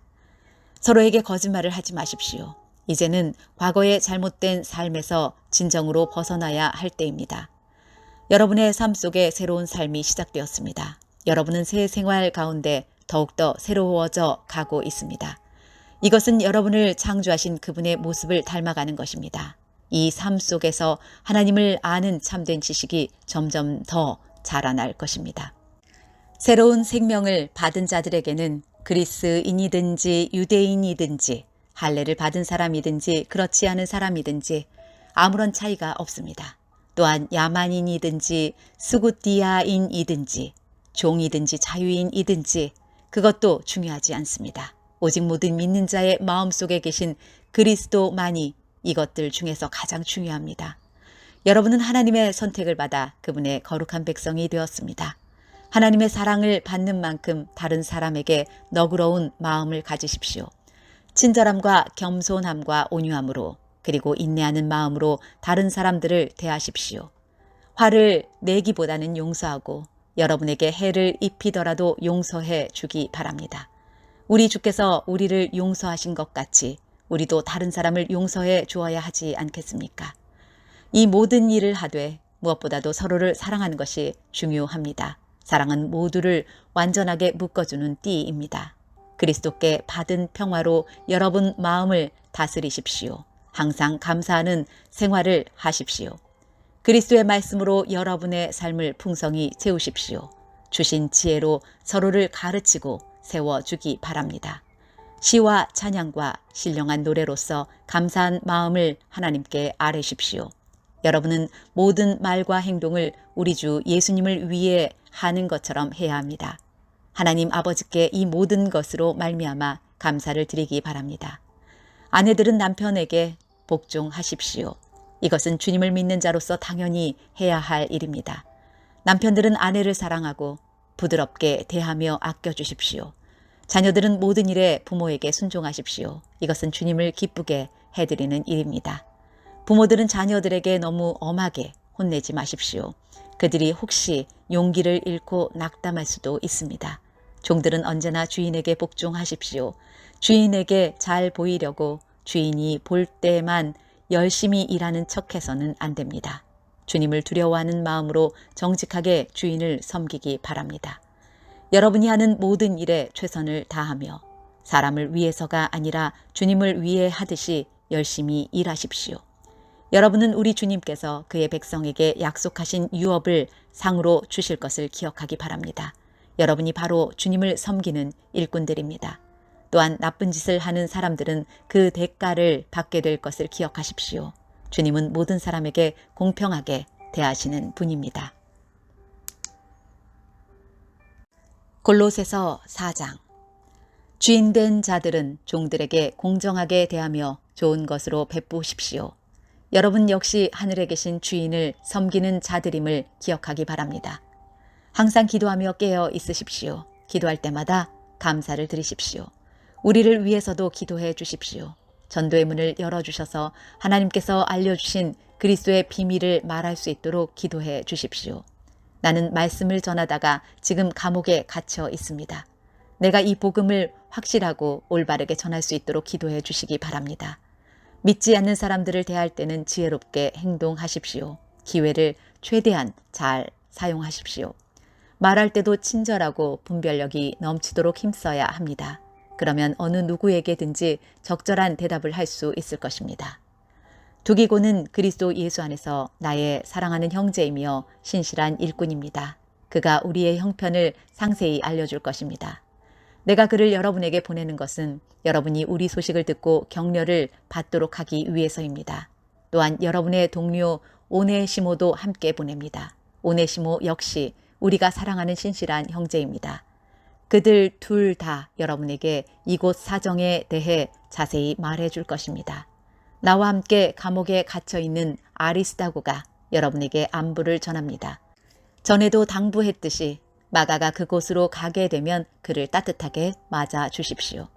서로에게 거짓말을 하지 마십시오. 이제는 과거의 잘못된 삶에서 진정으로 벗어나야 할 때입니다. 여러분의 삶 속에 새로운 삶이 시작되었습니다. 여러분은 새 생활 가운데 더욱더 새로워져 가고 있습니다. 이것은 여러분을 창조하신 그분의 모습을 닮아가는 것입니다. 이 삶 속에서 하나님을 아는 참된 지식이 점점 더 자라날 것입니다. 새로운 생명을 받은 자들에게는 그리스인이든지 유대인이든지 할례를 받은 사람이든지 그렇지 않은 사람이든지 아무런 차이가 없습니다. 또한 야만인이든지 스구디아인이든지 종이든지 자유인이든지 그것도 중요하지 않습니다. 오직 모든 믿는 자의 마음속에 계신 그리스도만이 이것들 중에서 가장 중요합니다. 여러분은 하나님의 선택을 받아 그분의 거룩한 백성이 되었습니다. 하나님의 사랑을 받는 만큼 다른 사람에게 너그러운 마음을 가지십시오. 친절함과 겸손함과 온유함으로 그리고 인내하는 마음으로 다른 사람들을 대하십시오. 화를 내기보다는 용서하고 여러분에게 해를 입히더라도 용서해 주기 바랍니다. 우리 주께서 우리를 용서하신 것 같이 우리도 다른 사람을 용서해 주어야 하지 않겠습니까? 이 모든 일을 하되 무엇보다도 서로를 사랑하는 것이 중요합니다. 사랑은 모두를 완전하게 묶어주는 띠입니다. 그리스도께 받은 평화로 여러분 마음을 다스리십시오. 항상 감사하는 생활을 하십시오. 그리스도의 말씀으로 여러분의 삶을 풍성히 채우십시오. 주신 지혜로 서로를 가르치고 세워주기 바랍니다. 시와 찬양과 신령한 노래로서 감사한 마음을 하나님께 아뢰십시오. 여러분은 모든 말과 행동을 우리 주 예수님을 위해 하는 것처럼 해야 합니다. 하나님 아버지께 이 모든 것으로 말미암아 감사를 드리기 바랍니다. 아내들은 남편에게 복종하십시오. 이것은 주님을 믿는 자로서 당연히 해야 할 일입니다. 남편들은 아내를 사랑하고 부드럽게 대하며 아껴주십시오. 자녀들은 모든 일에 부모에게 순종하십시오. 이것은 주님을 기쁘게 해드리는 일입니다. 부모들은 자녀들에게 너무 엄하게 혼내지 마십시오. 그들이 혹시 용기를 잃고 낙담할 수도 있습니다. 종들은 언제나 주인에게 복종하십시오. 주인에게 잘 보이려고 주인이 볼 때만 열심히 일하는 척해서는 안 됩니다. 주님을 두려워하는 마음으로 정직하게 주인을 섬기기 바랍니다. 여러분이 하는 모든 일에 최선을 다하며 사람을 위해서가 아니라 주님을 위해 하듯이 열심히 일하십시오. 여러분은 우리 주님께서 그의 백성에게 약속하신 유업을 상으로 주실 것을 기억하기 바랍니다. 여러분이 바로 주님을 섬기는 일꾼들입니다. 또한 나쁜 짓을 하는 사람들은 그 대가를 받게 될 것을 기억하십시오. 주님은 모든 사람에게 공평하게 대하시는 분입니다. 골로새서 4장. 주인된 자들은 종들에게 공정하게 대하며 좋은 것으로 베푸십시오. 여러분 역시 하늘에 계신 주인을 섬기는 자들임을 기억하기 바랍니다. 항상 기도하며 깨어 있으십시오. 기도할 때마다 감사를 드리십시오. 우리를 위해서도 기도해 주십시오. 전도의 문을 열어주셔서 하나님께서 알려주신 그리스도의 비밀을 말할 수 있도록 기도해 주십시오. 나는 말씀을 전하다가 지금 감옥에 갇혀 있습니다. 내가 이 복음을 확실하고 올바르게 전할 수 있도록 기도해 주시기 바랍니다. 믿지 않는 사람들을 대할 때는 지혜롭게 행동하십시오. 기회를 최대한 잘 사용하십시오. 말할 때도 친절하고 분별력이 넘치도록 힘써야 합니다. 그러면 어느 누구에게든지 적절한 대답을 할 수 있을 것입니다. 두기고는 그리스도 예수 안에서 나의 사랑하는 형제이며 신실한 일꾼입니다. 그가 우리의 형편을 상세히 알려줄 것입니다. 내가 그를 여러분에게 보내는 것은 여러분이 우리 소식을 듣고 격려를 받도록 하기 위해서입니다. 또한 여러분의 동료 오네시모도 함께 보냅니다. 오네시모 역시 우리가 사랑하는 신실한 형제입니다. 그들 둘 다 여러분에게 이곳 사정에 대해 자세히 말해줄 것입니다. 나와 함께 감옥에 갇혀있는 아리스다고가 여러분에게 안부를 전합니다. 전에도 당부했듯이 마가가 그곳으로 가게 되면 그를 따뜻하게 맞아 주십시오.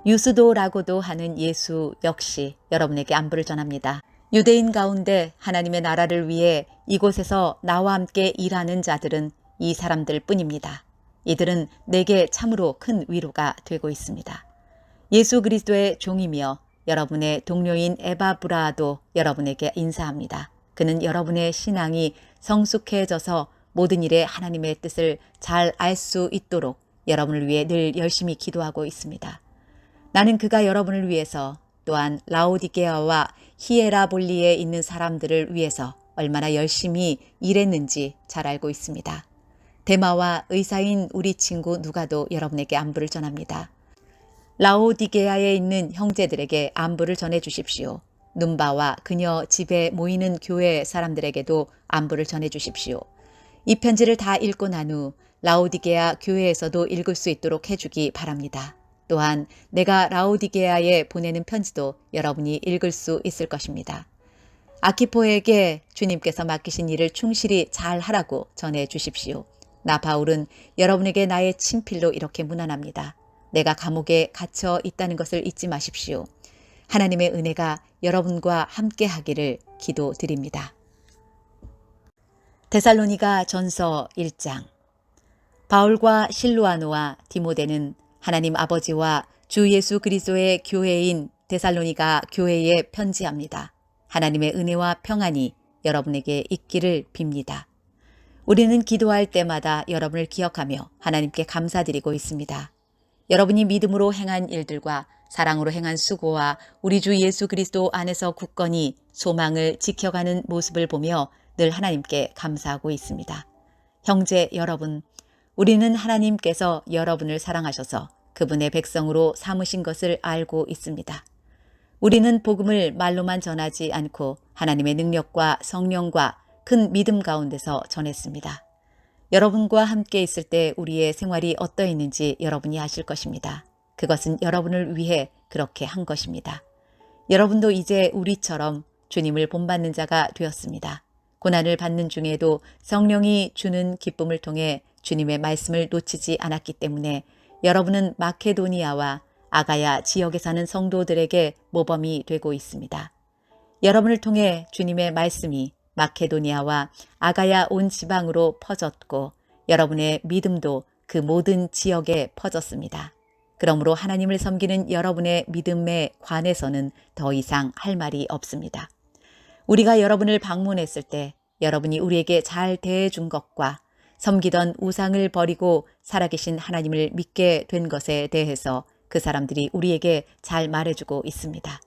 유스도라고도 하는 예수 역시 여러분에게 안부를 전합니다. 유대인 가운데 하나님의 나라를 위해 이곳에서 나와 함께 일하는 자들은 이 사람들 뿐입니다. 이들은 내게 참으로 큰 위로가 되고 있습니다. 예수 그리스도의 종이며 여러분의 동료인 에바브라도 여러분에게 인사합니다. 그는 여러분의 신앙이 성숙해져서 모든 일에 하나님의 뜻을 잘 알 수 있도록 여러분을 위해 늘 열심히 기도하고 있습니다. 나는 그가 여러분을 위해서 또한 라오디게아와 히에라볼리에 있는 사람들을 위해서 얼마나 열심히 일했는지 잘 알고 있습니다. 데마와 의사인 우리 친구 누가도 여러분에게 안부를 전합니다. 라오디게아에 있는 형제들에게 안부를 전해 주십시오. 눈바와 그녀 집에 모이는 교회 사람들에게도 안부를 전해 주십시오. 이 편지를 다 읽고 난 후 라오디게아 교회에서도 읽을 수 있도록 해주기 바랍니다. 또한 내가 라오디게아에 보내는 편지도 여러분이 읽을 수 있을 것입니다. 아키포에게 주님께서 맡기신 일을 충실히 잘 하라고 전해 주십시오. 나 바울은 여러분에게 나의 친필로 이렇게 문안합니다. 내가 감옥에 갇혀 있다는 것을 잊지 마십시오. 하나님의 은혜가 여러분과 함께 하기를 기도드립니다. 데살로니가 전서 1장. 바울과 실루아노와 디모데는 하나님 아버지와 주 예수 그리스도의 교회인 데살로니가 교회에 편지합니다. 하나님의 은혜와 평안이 여러분에게 있기를 빕니다. 우리는 기도할 때마다 여러분을 기억하며 하나님께 감사드리고 있습니다. 여러분이 믿음으로 행한 일들과 사랑으로 행한 수고와 우리 주 예수 그리스도 안에서 굳건히 소망을 지켜가는 모습을 보며 늘 하나님께 감사하고 있습니다. 형제 여러분, 우리는 하나님께서 여러분을 사랑하셔서 그분의 백성으로 삼으신 것을 알고 있습니다. 우리는 복음을 말로만 전하지 않고 하나님의 능력과 성령과 큰 믿음 가운데서 전했습니다. 여러분과 함께 있을 때 우리의 생활이 어떠했는지 여러분이 아실 것입니다. 그것은 여러분을 위해 그렇게 한 것입니다. 여러분도 이제 우리처럼 주님을 본받는 자가 되었습니다. 고난을 받는 중에도 성령이 주는 기쁨을 통해 주님의 말씀을 놓치지 않았기 때문에 여러분은 마케도니아와 아가야 지역에 사는 성도들에게 모범이 되고 있습니다. 여러분을 통해 주님의 말씀이 마케도니아와 아가야 온 지방으로 퍼졌고 여러분의 믿음도 그 모든 지역에 퍼졌습니다. 그러므로 하나님을 섬기는 여러분의 믿음에 관해서는 더 이상 할 말이 없습니다. 우리가 여러분을 방문했을 때 여러분이 우리에게 잘 대해준 것과 섬기던 우상을 버리고 살아계신 하나님을 믿게 된 것에 대해서 그 사람들이 우리에게 잘 말해주고 있습니다.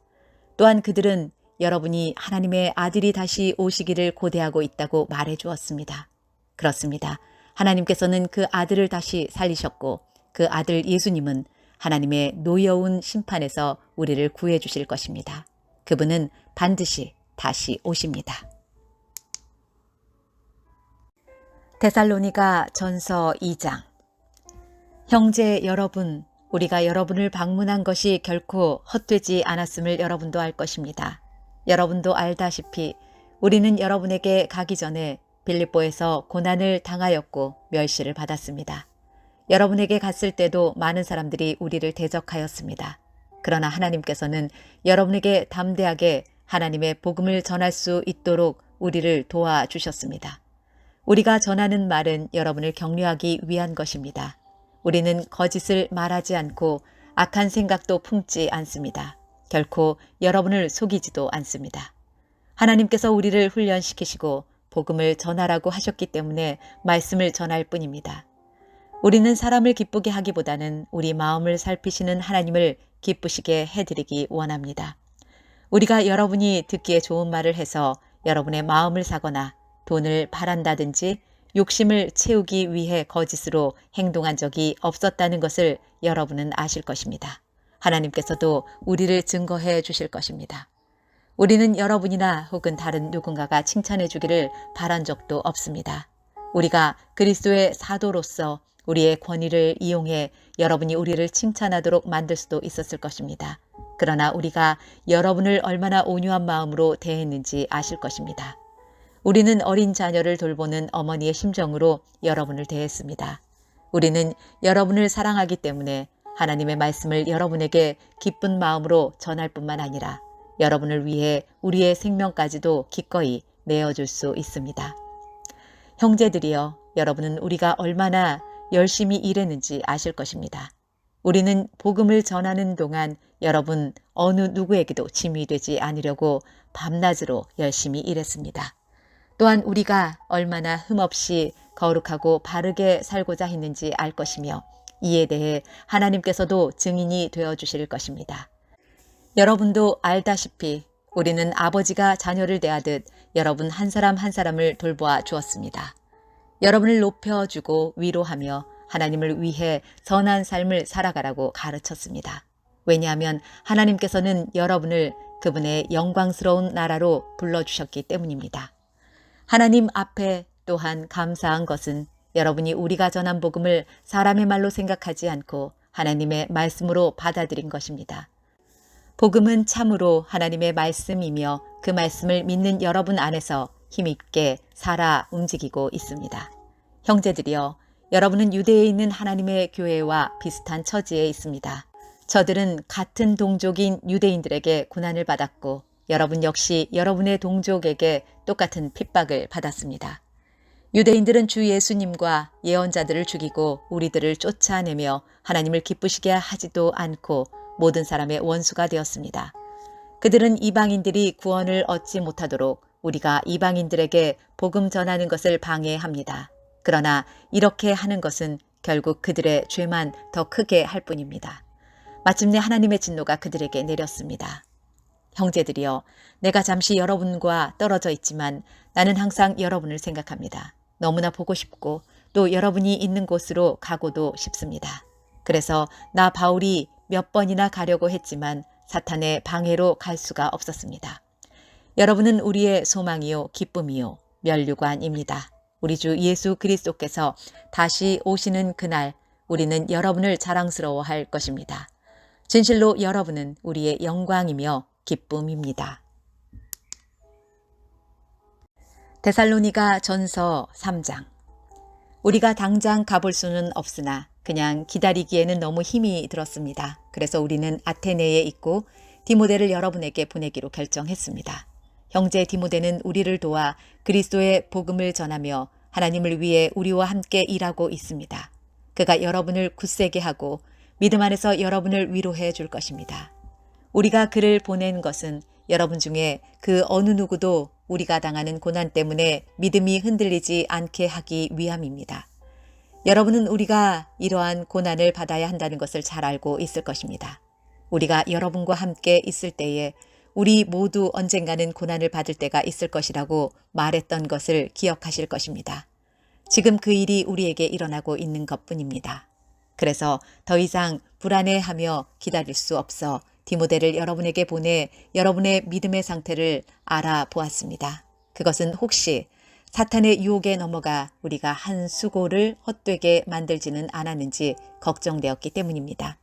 또한 그들은 여러분이 하나님의 아들이 다시 오시기를 고대하고 있다고 말해주었습니다. 그렇습니다. 하나님께서는 그 아들을 다시 살리셨고 그 아들 예수님은 하나님의 노여운 심판에서 우리를 구해 주실 것입니다. 그분은 반드시 다시 오십니다. 데살로니가 전서 2장. 형제 여러분, 우리가 여러분을 방문한 것이 결코 헛되지 않았음을 여러분도 알 것입니다. 여러분도 알다시피 우리는 여러분에게 가기 전에 빌립보에서 고난을 당하였고 멸시를 받았습니다. 여러분에게 갔을 때도 많은 사람들이 우리를 대적하였습니다. 그러나 하나님께서는 여러분에게 담대하게 하나님의 복음을 전할 수 있도록 우리를 도와주셨습니다. 우리가 전하는 말은 여러분을 격려하기 위한 것입니다. 우리는 거짓을 말하지 않고 악한 생각도 품지 않습니다. 결코 여러분을 속이지도 않습니다. 하나님께서 우리를 훈련시키시고 복음을 전하라고 하셨기 때문에 말씀을 전할 뿐입니다. 우리는 사람을 기쁘게 하기보다는 우리 마음을 살피시는 하나님을 기쁘시게 해드리기 원합니다. 우리가 여러분이 듣기에 좋은 말을 해서 여러분의 마음을 사거나 돈을 바란다든지 욕심을 채우기 위해 거짓으로 행동한 적이 없었다는 것을 여러분은 아실 것입니다. 하나님께서도 우리를 증거해 주실 것입니다. 우리는 여러분이나 혹은 다른 누군가가 칭찬해 주기를 바란 적도 없습니다. 우리가 그리스도의 사도로서 우리의 권위를 이용해 여러분이 우리를 칭찬하도록 만들 수도 있었을 것입니다. 그러나 우리가 여러분을 얼마나 온유한 마음으로 대했는지 아실 것입니다. 우리는 어린 자녀를 돌보는 어머니의 심정으로 여러분을 대했습니다. 우리는 여러분을 사랑하기 때문에 하나님의 말씀을 여러분에게 기쁜 마음으로 전할 뿐만 아니라 여러분을 위해 우리의 생명까지도 기꺼이 내어줄 수 있습니다. 형제들이여, 여러분은 우리가 얼마나 열심히 일했는지 아실 것입니다. 우리는 복음을 전하는 동안 여러분 어느 누구에게도 짐이 되지 않으려고 밤낮으로 열심히 일했습니다. 또한 우리가 얼마나 흠없이 거룩하고 바르게 살고자 했는지 알 것이며 이에 대해 하나님께서도 증인이 되어주실 것입니다. 여러분도 알다시피 우리는 아버지가 자녀를 대하듯 여러분 한 사람 한 사람을 돌보아 주었습니다. 여러분을 높여주고 위로하며 하나님을 위해 선한 삶을 살아가라고 가르쳤습니다. 왜냐하면 하나님께서는 여러분을 그분의 영광스러운 나라로 불러주셨기 때문입니다. 하나님 앞에 또한 감사한 것은 여러분이 우리가 전한 복음을 사람의 말로 생각하지 않고 하나님의 말씀으로 받아들인 것입니다. 복음은 참으로 하나님의 말씀이며 그 말씀을 믿는 여러분 안에서 힘있게 살아 움직이고 있습니다. 형제들이여, 여러분은 유대에 있는 하나님의 교회와 비슷한 처지에 있습니다. 저들은 같은 동족인 유대인들에게 고난을 받았고 여러분 역시 여러분의 동족에게 똑같은 핍박을 받았습니다. 유대인들은 주 예수님과 예언자들을 죽이고 우리들을 쫓아내며 하나님을 기쁘시게 하지도 않고 모든 사람의 원수가 되었습니다. 그들은 이방인들이 구원을 얻지 못하도록 우리가 이방인들에게 복음 전하는 것을 방해합니다. 그러나 이렇게 하는 것은 결국 그들의 죄만 더 크게 할 뿐입니다. 마침내 하나님의 진노가 그들에게 내렸습니다. 형제들이여, 내가 잠시 여러분과 떨어져 있지만 나는 항상 여러분을 생각합니다. 너무나 보고 싶고 또 여러분이 있는 곳으로 가고도 싶습니다. 그래서 나 바울이 몇 번이나 가려고 했지만 사탄의 방해로 갈 수가 없었습니다. 여러분은 우리의 소망이요 기쁨이요 면류관입니다. 우리 주 예수 그리스도께서 다시 오시는 그날 우리는 여러분을 자랑스러워할 것입니다. 진실로 여러분은 우리의 영광이며 기쁨입니다. 데살로니가 전서 3장. 우리가 당장 가볼 수는 없으나 그냥 기다리기에는 너무 힘이 들었습니다. 그래서 우리는 아테네에 있고 디모데를 여러분에게 보내기로 결정했습니다. 형제 디모데는 우리를 도와 그리스도의 복음을 전하며 하나님을 위해 우리와 함께 일하고 있습니다. 그가 여러분을 굳세게 하고 믿음 안에서 여러분을 위로해 줄 것입니다. 우리가 그를 보낸 것은 여러분 중에 그 어느 누구도 우리가 당하는 고난 때문에 믿음이 흔들리지 않게 하기 위함입니다. 여러분은 우리가 이러한 고난을 받아야 한다는 것을 잘 알고 있을 것입니다. 우리가 여러분과 함께 있을 때에 우리 모두 언젠가는 고난을 받을 때가 있을 것이라고 말했던 것을 기억하실 것입니다. 지금 그 일이 우리에게 일어나고 있는 것뿐입니다. 그래서 더 이상 불안해하며 기다릴 수 없어 디모데를 여러분에게 보내 여러분의 믿음의 상태를 알아보았습니다. 그것은 혹시 사탄의 유혹에 넘어가 우리가 한 수고를 헛되게 만들지는 않았는지 걱정되었기 때문입니다.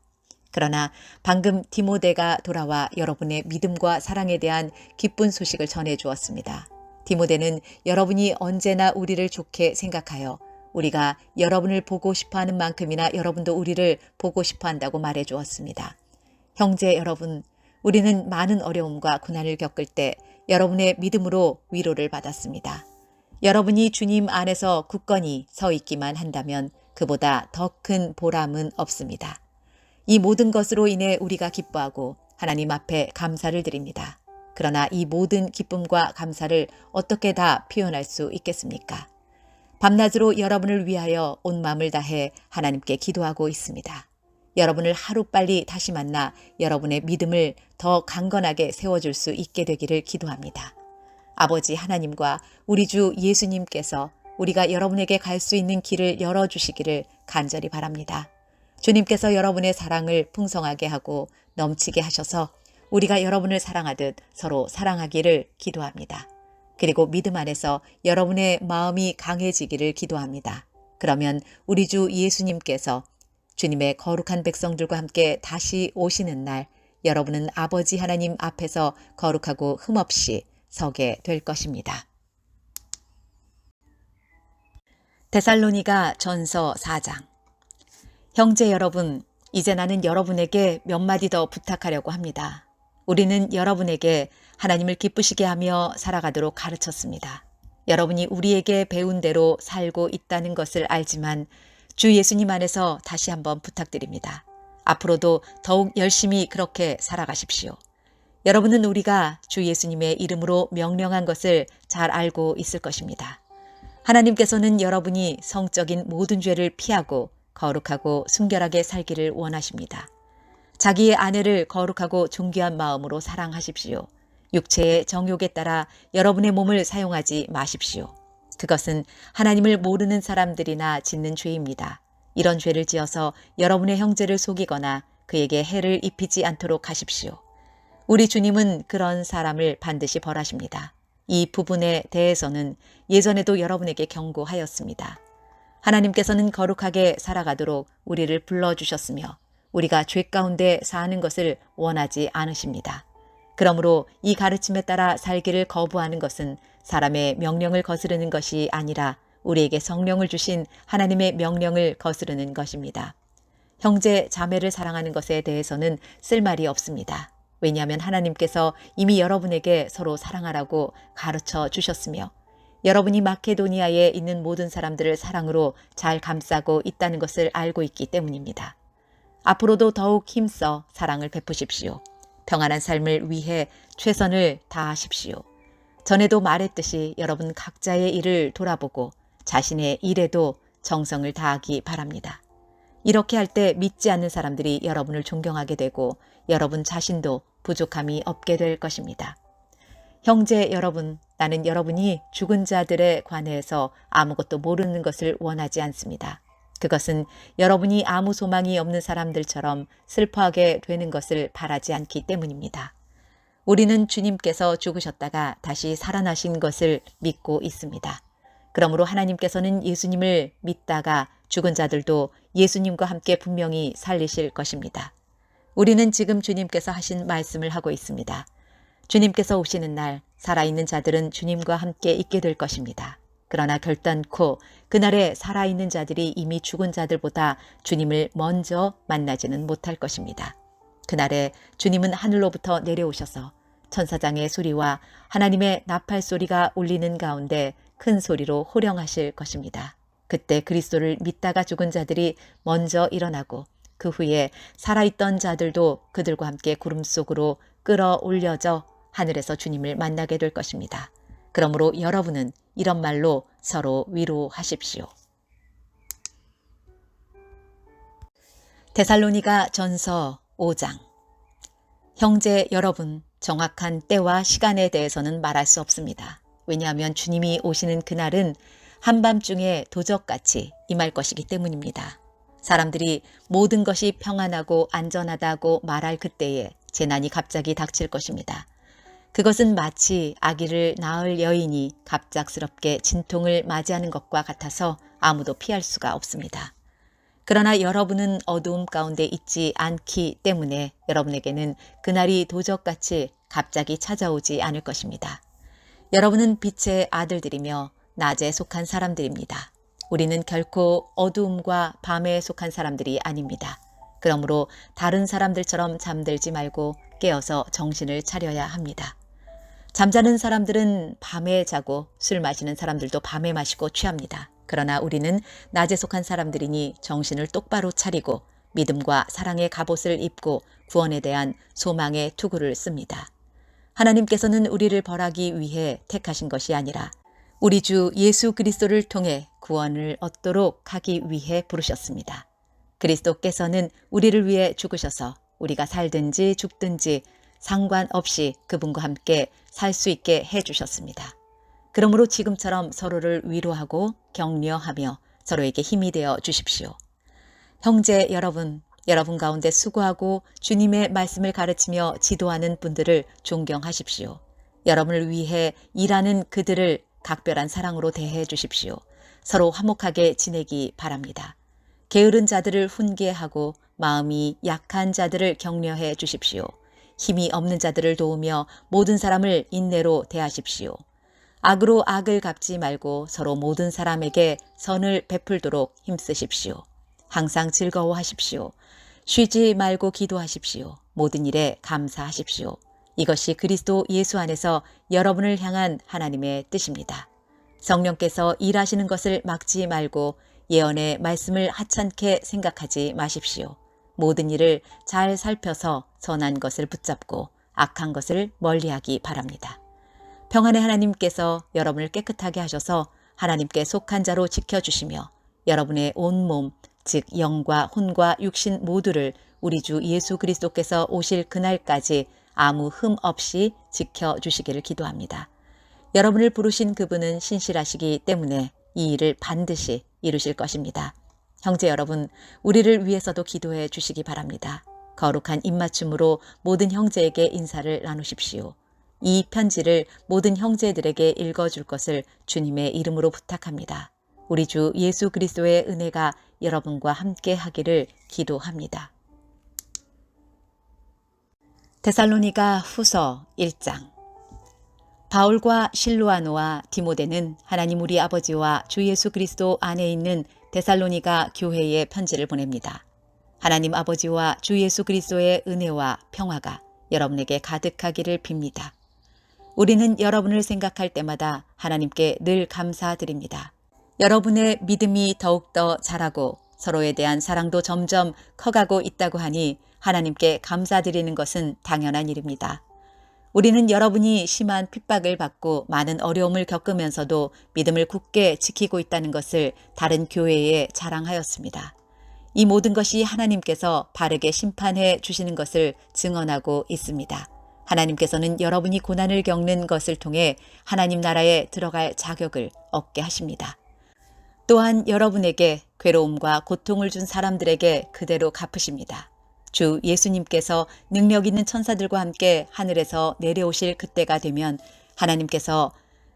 그러나 방금 디모데가 돌아와 여러분의 믿음과 사랑에 대한 기쁜 소식을 전해 주었습니다. 디모데는 여러분이 언제나 우리를 좋게 생각하여 우리가 여러분을 보고 싶어하는 만큼이나 여러분도 우리를 보고 싶어한다고 말해 주었습니다. 형제 여러분, 우리는 많은 어려움과 고난을 겪을 때 여러분의 믿음으로 위로를 받았습니다. 여러분이 주님 안에서 굳건히 서 있기만 한다면 그보다 더 큰 보람은 없습니다. 이 모든 것으로 인해 우리가 기뻐하고 하나님 앞에 감사를 드립니다. 그러나 이 모든 기쁨과 감사를 어떻게 다 표현할 수 있겠습니까? 밤낮으로 여러분을 위하여 온 마음을 다해 하나님께 기도하고 있습니다. 여러분을 하루빨리 다시 만나 여러분의 믿음을 더 강건하게 세워줄 수 있게 되기를 기도합니다. 아버지 하나님과 우리 주 예수님께서 우리가 여러분에게 갈 수 있는 길을 열어주시기를 간절히 바랍니다. 주님께서 여러분의 사랑을 풍성하게 하고 넘치게 하셔서 우리가 여러분을 사랑하듯 서로 사랑하기를 기도합니다. 그리고 믿음 안에서 여러분의 마음이 강해지기를 기도합니다. 그러면 우리 주 예수님께서 주님의 거룩한 백성들과 함께 다시 오시는 날 여러분은 아버지 하나님 앞에서 거룩하고 흠없이 서게 될 것입니다. 데살로니가 전서 4장. 형제 여러분, 이제 나는 여러분에게 몇 마디 더 부탁하려고 합니다. 우리는 여러분에게 하나님을 기쁘시게 하며 살아가도록 가르쳤습니다. 여러분이 우리에게 배운 대로 살고 있다는 것을 알지만 주 예수님 안에서 다시 한번 부탁드립니다. 앞으로도 더욱 열심히 그렇게 살아가십시오. 여러분은 우리가 주 예수님의 이름으로 명령한 것을 잘 알고 있을 것입니다. 하나님께서는 여러분이 성적인 모든 죄를 피하고 거룩하고 순결하게 살기를 원하십니다. 자기의 아내를 거룩하고 존귀한 마음으로 사랑하십시오. 육체의 정욕에 따라 여러분의 몸을 사용하지 마십시오. 그것은 하나님을 모르는 사람들이나 짓는 죄입니다. 이런 죄를 지어서 여러분의 형제를 속이거나 그에게 해를 입히지 않도록 하십시오. 우리 주님은 그런 사람을 반드시 벌하십니다. 이 부분에 대해서는 예전에도 여러분에게 경고하였습니다. 하나님께서는 거룩하게 살아가도록 우리를 불러주셨으며 우리가 죄 가운데 사는 것을 원하지 않으십니다. 그러므로 이 가르침에 따라 살기를 거부하는 것은 사람의 명령을 거스르는 것이 아니라 우리에게 성령을 주신 하나님의 명령을 거스르는 것입니다. 형제, 자매를 사랑하는 것에 대해서는 쓸 말이 없습니다. 왜냐하면 하나님께서 이미 여러분에게 서로 사랑하라고 가르쳐 주셨으며 여러분이 마케도니아에 있는 모든 사람들을 사랑으로 잘 감싸고 있다는 것을 알고 있기 때문입니다. 앞으로도 더욱 힘써 사랑을 베푸십시오. 평안한 삶을 위해 최선을 다하십시오. 전에도 말했듯이 여러분 각자의 일을 돌아보고 자신의 일에도 정성을 다하기 바랍니다. 이렇게 할 때 믿지 않는 사람들이 여러분을 존경하게 되고 여러분 자신도 부족함이 없게 될 것입니다. 형제 여러분, 나는 여러분이 죽은 자들에 관해서 아무것도 모르는 것을 원하지 않습니다. 그것은 여러분이 아무 소망이 없는 사람들처럼 슬퍼하게 되는 것을 바라지 않기 때문입니다. 우리는 주님께서 죽으셨다가 다시 살아나신 것을 믿고 있습니다. 그러므로 하나님께서는 예수님을 믿다가 죽은 자들도 예수님과 함께 분명히 살리실 것입니다. 우리는 지금 주님께서 하신 말씀을 하고 있습니다. 주님께서 오시는 날 살아있는 자들은 주님과 함께 있게 될 것입니다. 그러나 결단코 그날에 살아있는 자들이 이미 죽은 자들보다 주님을 먼저 만나지는 못할 것입니다. 그날에 주님은 하늘로부터 내려오셔서 천사장의 소리와 하나님의 나팔 소리가 울리는 가운데 큰 소리로 호령하실 것입니다. 그때 그리스도를 믿다가 죽은 자들이 먼저 일어나고 그 후에 살아있던 자들도 그들과 함께 구름 속으로 끌어올려져 하늘에서 주님을 만나게 될 것입니다. 그러므로 여러분은 이런 말로 서로 위로하십시오. 데살로니가 전서 5장. 형제 여러분, 정확한 때와 시간에 대해서는 말할 수 없습니다. 왜냐하면 주님이 오시는 그날은 한밤중에 도적같이 임할 것이기 때문입니다. 사람들이 모든 것이 평안하고 안전하다고 말할 그때에 재난이 갑자기 닥칠 것입니다. 그것은 마치 아기를 낳을 여인이 갑작스럽게 진통을 맞이하는 것과 같아서 아무도 피할 수가 없습니다. 그러나 여러분은 어두움 가운데 있지 않기 때문에 여러분에게는 그날이 도적같이 갑자기 찾아오지 않을 것입니다. 여러분은 빛의 아들들이며 낮에 속한 사람들입니다. 우리는 결코 어두움과 밤에 속한 사람들이 아닙니다. 그러므로 다른 사람들처럼 잠들지 말고 깨어서 정신을 차려야 합니다. 잠자는 사람들은 밤에 자고 술 마시는 사람들도 밤에 마시고 취합니다. 그러나 우리는 낮에 속한 사람들이니 정신을 똑바로 차리고 믿음과 사랑의 갑옷을 입고 구원에 대한 소망의 투구를 씁니다. 하나님께서는 우리를 벌하기 위해 택하신 것이 아니라 우리 주 예수 그리스도를 통해 구원을 얻도록 하기 위해 부르셨습니다. 그리스도께서는 우리를 위해 죽으셔서 우리가 살든지 죽든지 상관없이 그분과 함께 살 수 있게 해주셨습니다. 그러므로 지금처럼 서로를 위로하고 격려하며 서로에게 힘이 되어 주십시오. 형제 여러분, 여러분 가운데 수고하고 주님의 말씀을 가르치며 지도하는 분들을 존경하십시오. 여러분을 위해 일하는 그들을 각별한 사랑으로 대해 주십시오. 서로 화목하게 지내기 바랍니다. 게으른 자들을 훈계하고 마음이 약한 자들을 격려해 주십시오. 힘이 없는 자들을 도우며 모든 사람을 인내로 대하십시오. 악으로 악을 갚지 말고 서로 모든 사람에게 선을 베풀도록 힘쓰십시오. 항상 즐거워하십시오. 쉬지 말고 기도하십시오. 모든 일에 감사하십시오. 이것이 그리스도 예수 안에서 여러분을 향한 하나님의 뜻입니다. 성령께서 일하시는 것을 막지 말고 예언의 말씀을 하찮게 생각하지 마십시오. 모든 일을 잘 살펴서 선한 것을 붙잡고 악한 것을 멀리하기 바랍니다. 평안의 하나님께서 여러분을 깨끗하게 하셔서 하나님께 속한 자로 지켜주시며 여러분의 온 몸, 즉 영과 혼과 육신 모두를 우리 주 예수 그리스도께서 오실 그날까지 아무 흠 없이 지켜주시기를 기도합니다. 여러분을 부르신 그분은 신실하시기 때문에 이 일을 반드시 이루실 것입니다. 형제 여러분, 우리를 위해서도 기도해 주시기 바랍니다. 거룩한 입맞춤으로 모든 형제에게 인사를 나누십시오. 이 편지를 모든 형제들에게 읽어줄 것을 주님의 이름으로 부탁합니다. 우리 주 예수 그리스도의 은혜가 여러분과 함께 하기를 기도합니다. 데살로니가 후서 1장. 바울과 실루아노와 디모데는 하나님 우리 아버지와 주 예수 그리스도 안에 있는 데살로니가 교회에 편지를 보냅니다. 하나님 아버지와 주 예수 그리스도의 은혜와 평화가 여러분에게 가득하기를 빕니다. 우리는 여러분을 생각할 때마다 하나님께 늘 감사드립니다. 여러분의 믿음이 더욱더 자라고 서로에 대한 사랑도 점점 커가고 있다고 하니 하나님께 감사드리는 것은 당연한 일입니다. 우리는 여러분이 심한 핍박을 받고 많은 어려움을 겪으면서도 믿음을 굳게 지키고 있다는 것을 다른 교회에 자랑하였습니다. 이 모든 것이 하나님께서 바르게 심판해 주시는 것을 증언하고 있습니다. 하나님께서는 여러분이 고난을 겪는 것을 통해 하나님 나라에 들어갈 자격을 얻게 하십니다. 또한 여러분에게 괴로움과 고통을 준 사람들에게 그대로 갚으십니다. 주 예수님께서 능력 있는 천사들과 함께 하늘에서 내려오실 그때가 되면 하나님께서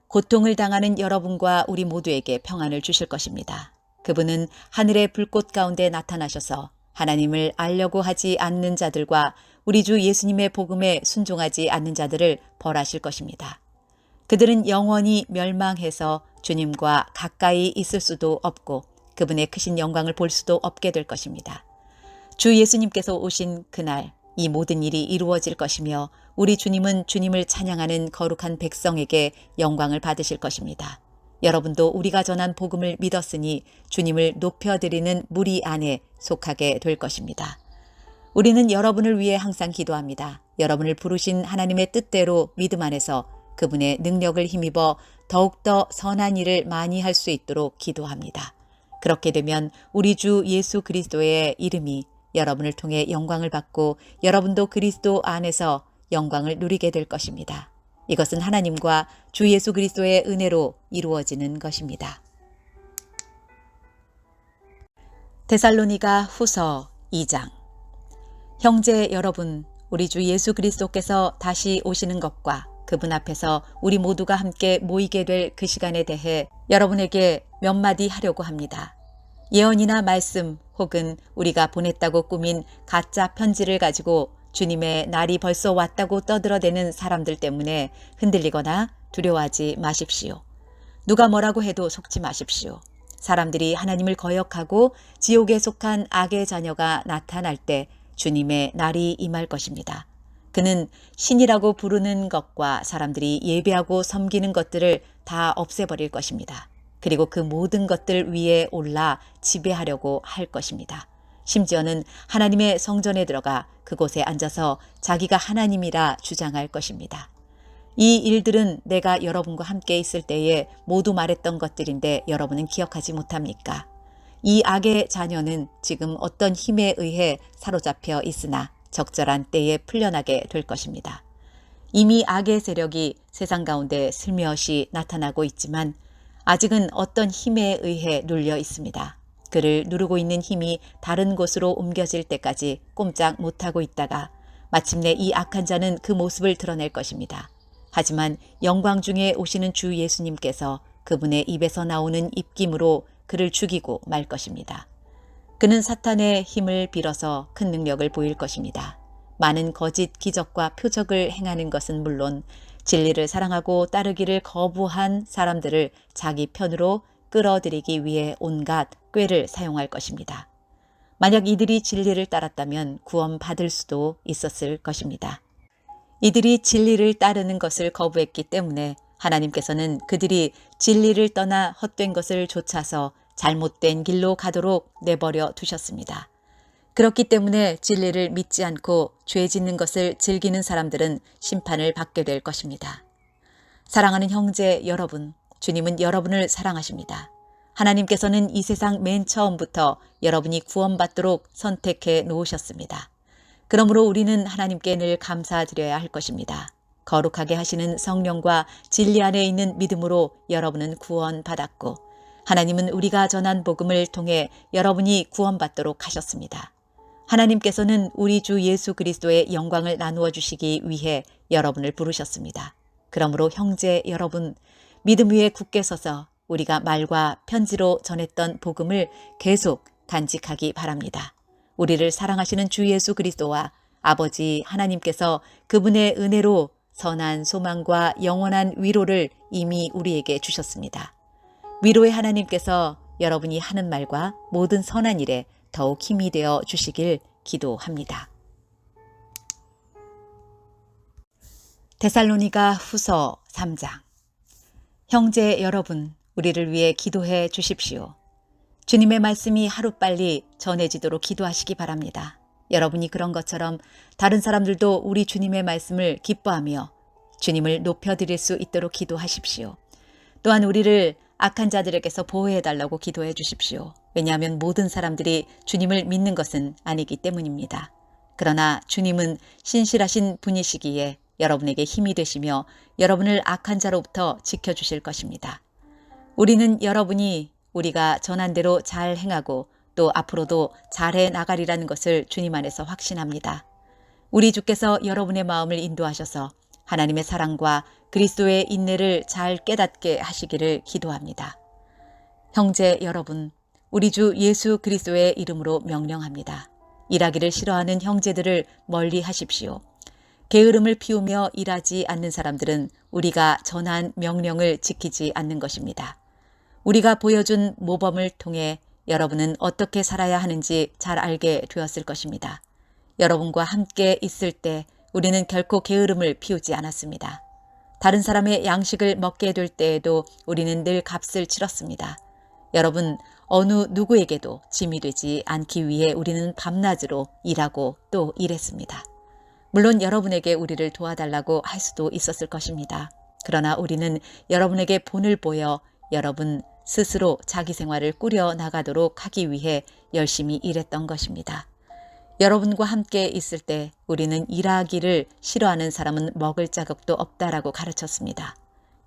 고통을 당하는 여러분과 우리 모두에게 평안을 주실 것입니다. 그분은 하늘의 불꽃 가운데 나타나셔서 하나님을 알려고 하지 않는 자들과 우리 주 예수님의 복음에 순종하지 않는 자들을 벌하실 것입니다. 그들은 영원히 멸망해서 주님과 가까이 있을 수도 없고 그분의 크신 영광을 볼 수도 없게 될 것입니다. 주 예수님께서 오신 그날 이 모든 일이 이루어질 것이며 우리 주님은 주님을 찬양하는 거룩한 백성에게 영광을 받으실 것입니다. 여러분도 우리가 전한 복음을 믿었으니 주님을 높여드리는 무리 안에 속하게 될 것입니다. 우리는 여러분을 위해 항상 기도합니다. 여러분을 부르신 하나님의 뜻대로 믿음 안에서 그분의 능력을 힘입어 더욱더 선한 일을 많이 할 수 있도록 기도합니다. 그렇게 되면 우리 주 예수 그리스도의 이름이 여러분을 통해 영광을 받고 여러분도 그리스도 안에서 영광을 누리게 될 것입니다. 이것은 하나님과 주 예수 그리스도의 은혜로 이루어지는 것입니다. 데살로니가 후서 2장. 형제 여러분, 우리 주 예수 그리스도께서 다시 오시는 것과 그분 앞에서 우리 모두가 함께 모이게 될 그 시간에 대해 여러분에게 몇 마디 하려고 합니다. 예언이나 말씀 혹은 우리가 보냈다고 꾸민 가짜 편지를 가지고 주님의 날이 벌써 왔다고 떠들어대는 사람들 때문에 흔들리거나 두려워하지 마십시오. 누가 뭐라고 해도 속지 마십시오. 사람들이 하나님을 거역하고 지옥에 속한 악의 자녀가 나타날 때 주님의 날이 임할 것입니다. 그는 신이라고 부르는 것과 사람들이 예배하고 섬기는 것들을 다 없애버릴 것입니다. 그리고 그 모든 것들 위에 올라 지배하려고 할 것입니다. 심지어는 하나님의 성전에 들어가 그곳에 앉아서 자기가 하나님이라 주장할 것입니다. 이 일들은 내가 여러분과 함께 있을 때에 모두 말했던 것들인데 여러분은 기억하지 못합니까? 이 악의 자녀는 지금 어떤 힘에 의해 사로잡혀 있으나 적절한 때에 풀려나게 될 것입니다. 이미 악의 세력이 세상 가운데 슬며시 나타나고 있지만 아직은 어떤 힘에 의해 눌려 있습니다. 그를 누르고 있는 힘이 다른 곳으로 옮겨질 때까지 꼼짝 못하고 있다가 마침내 이 악한 자는 그 모습을 드러낼 것입니다. 하지만 영광 중에 오시는 주 예수님께서 그분의 입에서 나오는 입김으로 그를 죽이고 말 것입니다. 그는 사탄의 힘을 빌어서 큰 능력을 보일 것입니다. 많은 거짓 기적과 표적을 행하는 것은 물론 진리를 사랑하고 따르기를 거부한 사람들을 자기 편으로 끌어들이기 위해 온갖 꾀를 사용할 것입니다. 만약 이들이 진리를 따랐다면 구원받을 수도 있었을 것입니다. 이들이 진리를 따르는 것을 거부했기 때문에 하나님께서는 그들이 진리를 떠나 헛된 것을 좇아서 잘못된 길로 가도록 내버려 두셨습니다. 그렇기 때문에 진리를 믿지 않고 죄 짓는 것을 즐기는 사람들은 심판을 받게 될 것입니다. 사랑하는 형제 여러분, 주님은 여러분을 사랑하십니다. 하나님께서는 이 세상 맨 처음부터 여러분이 구원받도록 선택해 놓으셨습니다. 그러므로 우리는 하나님께 늘 감사드려야 할 것입니다. 거룩하게 하시는 성령과 진리 안에 있는 믿음으로 여러분은 구원받았고 하나님은 우리가 전한 복음을 통해 여러분이 구원받도록 하셨습니다. 하나님께서는 우리 주 예수 그리스도의 영광을 나누어 주시기 위해 여러분을 부르셨습니다. 그러므로 형제 여러분, 믿음 위에 굳게 서서 우리가 말과 편지로 전했던 복음을 계속 간직하기 바랍니다. 우리를 사랑하시는 주 예수 그리스도와 아버지 하나님께서 그분의 은혜로 선한 소망과 영원한 위로를 이미 우리에게 주셨습니다. 위로의 하나님께서 여러분이 하는 말과 모든 선한 일에 더욱 힘이 되어 주시길 기도합니다. 데살로니가 후서 3장. 형제 여러분, 우리를 위해 기도해 주십시오. 주님의 말씀이 하루빨리 전해지도록 기도하시기 바랍니다. 여러분이 그런 것처럼 다른 사람들도 우리 주님의 말씀을 기뻐하며 주님을 높여드릴 수 있도록 기도하십시오. 또한 우리를 악한 자들에게서 보호해달라고 기도해 주십시오. 왜냐하면 모든 사람들이 주님을 믿는 것은 아니기 때문입니다. 그러나 주님은 신실하신 분이시기에 여러분에게 힘이 되시며 여러분을 악한 자로부터 지켜주실 것입니다. 우리는 여러분이 우리가 전한 대로 잘 행하고 또 앞으로도 잘해 나가리라는 것을 주님 안에서 확신합니다. 우리 주께서 여러분의 마음을 인도하셔서 하나님의 사랑과 그리스도의 인내를 잘 깨닫게 하시기를 기도합니다. 형제 여러분, 우리 주 예수 그리스도의 이름으로 명령합니다. 일하기를 싫어하는 형제들을 멀리 하십시오. 게으름을 피우며 일하지 않는 사람들은 우리가 전한 명령을 지키지 않는 것입니다. 우리가 보여준 모범을 통해 여러분은 어떻게 살아야 하는지 잘 알게 되었을 것입니다. 여러분과 함께 있을 때 우리는 결코 게으름을 피우지 않았습니다. 다른 사람의 양식을 먹게 될 때에도 우리는 늘 값을 치렀습니다. 여러분, 어느 누구에게도 짐이 되지 않기 위해 우리는 밤낮으로 일하고 또 일했습니다. 물론 여러분에게 우리를 도와달라고 할 수도 있었을 것입니다. 그러나 우리는 여러분에게 본을 보여 여러분 스스로 자기 생활을 꾸려 나가도록 하기 위해 열심히 일했던 것입니다. 여러분과 함께 있을 때 우리는 일하기를 싫어하는 사람은 먹을 자격도 없다라고 가르쳤습니다.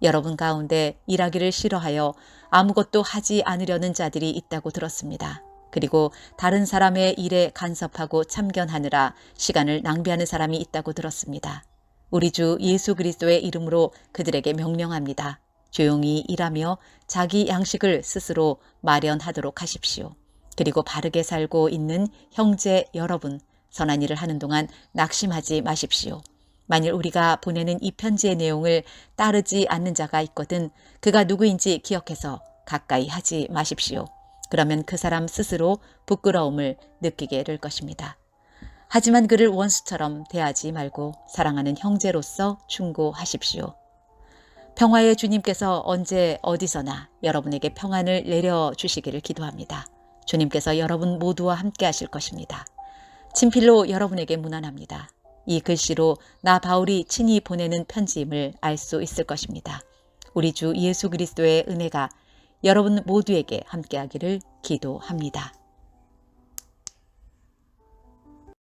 여러분 가운데 일하기를 싫어하여 아무것도 하지 않으려는 자들이 있다고 들었습니다. 그리고 다른 사람의 일에 간섭하고 참견하느라 시간을 낭비하는 사람이 있다고 들었습니다. 우리 주 예수 그리스도의 이름으로 그들에게 명령합니다. 조용히 일하며 자기 양식을 스스로 마련하도록 하십시오. 그리고 바르게 살고 있는 형제 여러분, 선한 일을 하는 동안 낙심하지 마십시오. 만일 우리가 보내는 이 편지의 내용을 따르지 않는 자가 있거든 그가 누구인지 기억해서 가까이 하지 마십시오. 그러면 그 사람 스스로 부끄러움을 느끼게 될 것입니다. 하지만 그를 원수처럼 대하지 말고 사랑하는 형제로서 충고하십시오. 평화의 주님께서 언제 어디서나 여러분에게 평안을 내려주시기를 기도합니다. 주님께서 여러분 모두와 함께 하실 것입니다. 친필로 여러분에게 문안합니다. 이 글씨로 나 바울이 친히 보내는 편지임을 알 수 있을 것입니다. 우리 주 예수 그리스도의 은혜가 여러분 모두에게 함께하기를 기도합니다.